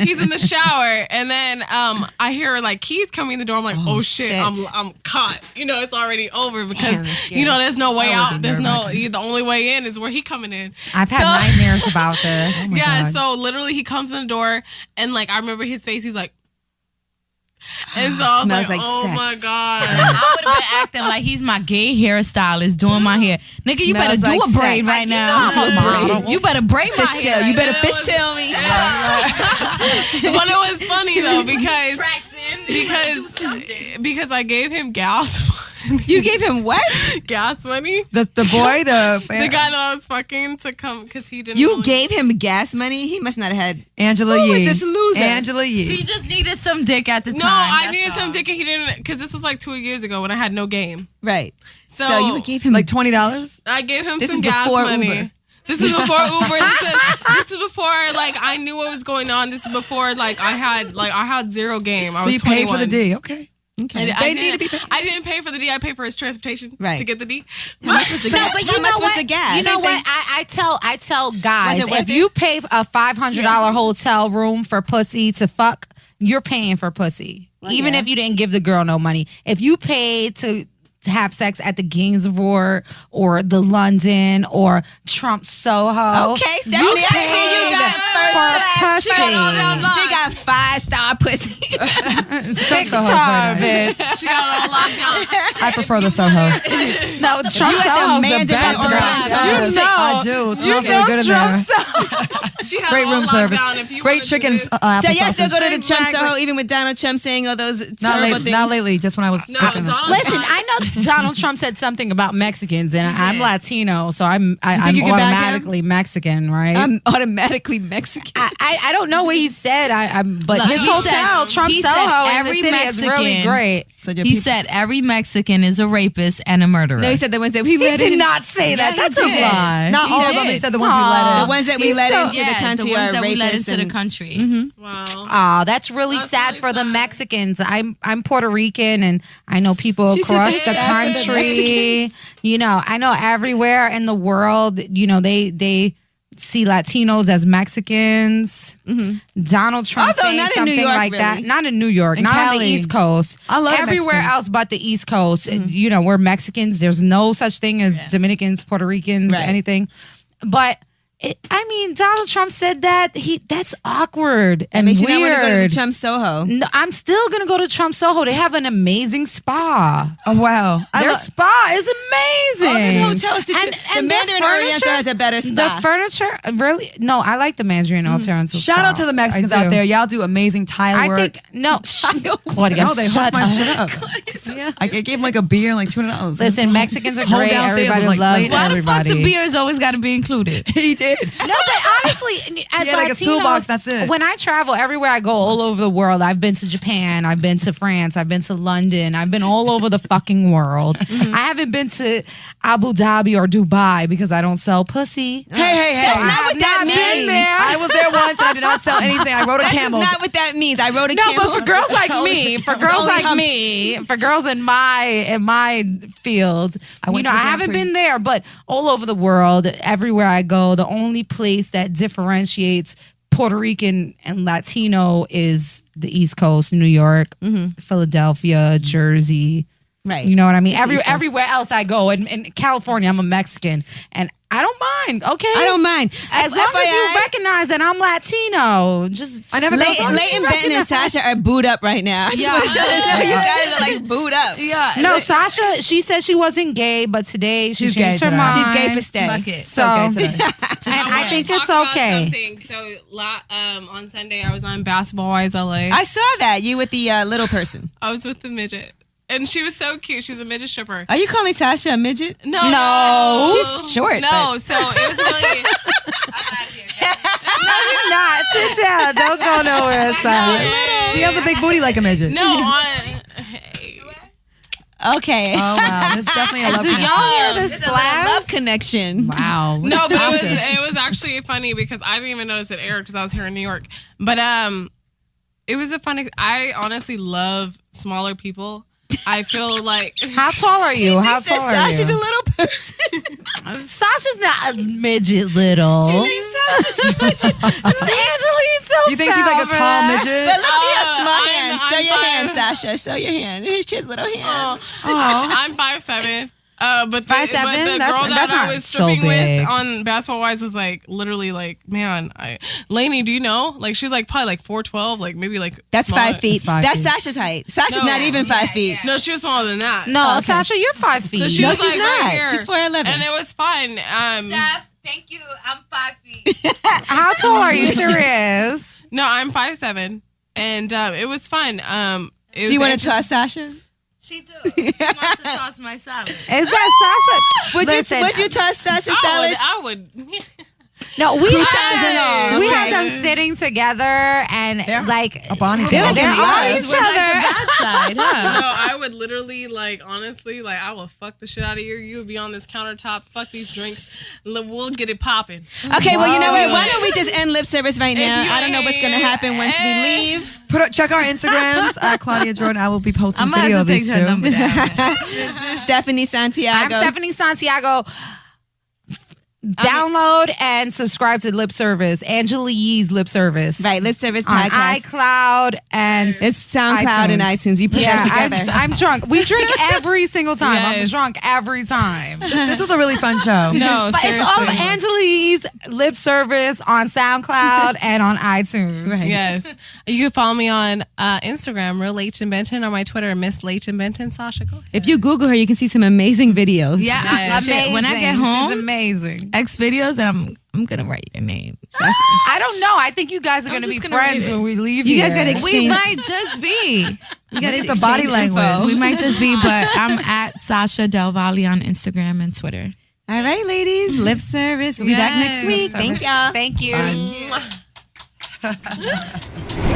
He's in the shower, and then I hear like keys coming in the door. I'm like, oh shit, shit. I'm caught. You know, it's already over because Damn, that's scary. you know there's no way I would out. be There's no nerve-wracking. the only way in is where he coming in. I've had So- nightmares about this. Oh my yeah, God. so literally he comes in the door, and like I remember his face. He's like. And so I was Smells like, like oh sex. my God. I would have been acting like he's my gay hairstylist doing my hair. Nigga, you better Smells do like a braid sex. right know now. I'm a model. You better braid my Fishtail. hair. You better It was- fishtail me. But it was funny though because Tracks in. Do something. because I gave him gas money. You gave him what? Gas money. The boy, The guy that I was fucking to come because he didn't. You really- gave him gas money? He must not have had. Angela Who Yee. is this loser? Angela Yee. She just needed some dick at the time. No, I that's needed all. some dick and he didn't because this was like 2 years ago when I had no game. Right. So, So you gave him Like $20? I gave him This some is gas before money. Uber. This is before Uber. This is before like I knew what was going on. This is before like I had zero game. I So was you paid for the 21. D. Okay. Okay. I They need to be didn't, paid. I didn't pay for the D. I paid for his transportation Right. to get the D. How much was the gas? but you How know much was what? the gas? You know Same thing. what? I tell guys, Was it worth if it? you pay a $500 hotel room for pussy to fuck, you're paying for pussy. Even yeah. if you didn't give the girl no money. If you paid to have sex at the Gainsborough or the London or Trump Soho. Okay, Stephanie, I see you got First class pussy. She got 5-star pussy. 6-star, She got it all locked down. I prefer the Soho. No, Trump Soho's the best. I do. It smells really good in there. She had Great it all room locked service. down. If you Great wanted to chicken. do- So y'all still go to the Trump Exactly. Soho even with Donald Trump saying all those Not terrible lately. things? Not lately. Just when I was. No, working. Donald Listen, Trump- I know Donald Trump said something about Mexicans, and I'm Latino, so I'm you I'm can back him? automatically Mexican, right? I'm automatically Mexican. I don't know what he said. But Look, his he hotel, said- Trump he said Soho, in the every city is really Mexican- great. So your He people- said every Mexican is a rapist and a murderer. No, he said the ones that we He let did in. not say that. he That's a did. lie. Not all of them. He said the ones we let The in. ones that we He's let so- into the yeah, country the ones are that we let rapists into the and- country. Wow. Oh, that's really That's sad really for the sad. Mexicans. I'm Puerto Rican, and I know people She said across that's the sad for the country. Mexicans. You know, I know everywhere in the world. You know, they see Latinos as Mexicans. Donald Trump Also, saying not in New something York, like that. really. Not in New York. In Not on the Cali. East Coast. I love everywhere Mexicans. else but the East Coast. You know, we're Mexicans. There's no such thing as Dominicans, Puerto Ricans, Right. anything. But I mean, Donald Trump said that that's awkward and Makes you weird. not want to go to the Trump Soho. No, I'm still gonna go to Trump Soho. They have an amazing spa. Oh wow. Their spa is amazing. All the hotels, the their Mandarin Oriental has a better spa. The furniture, really? No, I like the Mandarin Oriental. Shout out to the Mexicans I out do. there. Y'all do amazing tile I work. think no, Claudia, No, they shut hooked my up. shit up. Yeah, I gave him like a beer and like $200. Listen, Mexicans are Hold great. down sales Everybody like loves late- Why the fuck everybody. the beer's always got to be included? He did. No, but honestly, as Yeah, like a Latinos, toolbox, that's it. When I travel everywhere I go, all over the world, I've been to Japan, I've been to France, I've been to London, I've been all over the fucking world. I haven't been to Abu Dhabi or Dubai because I don't sell pussy. Hey. That's I not have what that not been means. there. I was there once and I did not sell anything. I rode a That is camel. not what that means. I wrote a No, camel. but for girls like me, for girls in my field, I went you know, to the I Grand haven't Prix. been there, but all over the world, everywhere I go, the only place that differentiates Puerto Rican and Latino is the East Coast, New York, Philadelphia, Jersey. Right. You know what I mean? Just East Coast. Everywhere else I go, in California, I'm a Mexican, and I don't mind. Okay, I don't mind. as long as you recognize that I'm Latino. Just I never Leighton, Benton, and Sasha are booed up right now. I just Yeah. want y'all to know you guys are like booed up. Yeah. No, Sasha, she said she wasn't gay, but today she She's changed gay her today. mind. She's gay for stay. Fuck it. So, Okay today. and I think Talk it's about okay. something. So on Sunday, I was on Basketball Wise LA. I saw that. You with the little person. I was with the midget. And she was so cute. She's a midget stripper. Are you calling Sasha a midget? No. She's short, No, so it was really. No, you're not. Sit down. Don't go nowhere, Sasha. She has a big booty like a midget. No, hey. Okay. Oh wow. That's definitely a love Do y'all hear the It's a little love slaps? connection. Wow. No, but it was actually funny because I didn't even notice it aired because I was here in New York. But it was a funny. I honestly love smaller people. I feel like How tall are you? How tall are Sasha's a you? little person. Sasha's not a midget little. Sasha's a midget. Angela's so You think she's like a fat, tall man. midget? But look, she has small I'm- hands. I'm Show your fine. hand, Sasha. Show your hand. She has little hands. I'm 5'7". But the 5'7"? but the That's- girl that's that I not was so stripping big. with on Basketball Wise was like literally like, man, Lainey, do you know? Like she's like probably like 4'12", like maybe like That's smaller. 5 feet. That's 5 That's feet. Sasha's height. Sasha's No. not even 5 feet. No, she was smaller than that. No, okay. Sasha, you're 5 feet. So she No, was she's like not. right here. She's 4'11". And it was fun. Thank you. I'm 5 feet. How tall are you? Serious? No, I'm 5'7", and it was fun. It Do you was want to toss Sasha? She do. She wants to toss my salad. Is that Sasha? Listen, Would you toss Sasha's salad? I would. No, we Croutons have and all. we Okay. have them sitting together and They're like up on each They're other. like they're in on love. each other. Outside, huh? No, I would literally, like, honestly, like, I will fuck the shit out of you. You would be on this countertop. Fuck these drinks. We'll get it popping. Okay, well, you know what? Whoa. Why don't we just end lip service right now? you- I don't know what's going to happen once we eh. leave. Check our Instagrams at Claudia Jordan. I will be posting I'm gonna video have of to take these her two. number down. Stephanie Santiago. I'm Stephanie Santiago. download and subscribe to Lip Service, Angela Yee's Lip Service. Right, Lip Service on podcast. iCloud and It's SoundCloud and iTunes. You put that together. I'm drunk. We drink every single time. I'm Yes. drunk every time. This was a really fun show. No, But it's all of seriously. Angela Yee's Lip Service on SoundCloud and on iTunes. Right. Yes. You can follow me on Instagram, Real Layton Benton, or my Twitter, Miss Layton Benton. Sasha, go ahead. If you Google her, you can see some amazing videos. Yeah, Yes. shit, when I get She's home, amazing. X videos, and I'm gonna write your name. I don't know. I think you guys are going to be just gonna friends read it. when we leave You here. guys gotta We exchange. might just be. You gotta Look at the body exchange info. language. We might just be, but I'm at Sasha Del Valle on Instagram and Twitter. All right, ladies. Lip Service. We'll be back next Yes. week. Thank y'all. Thank you. Bye.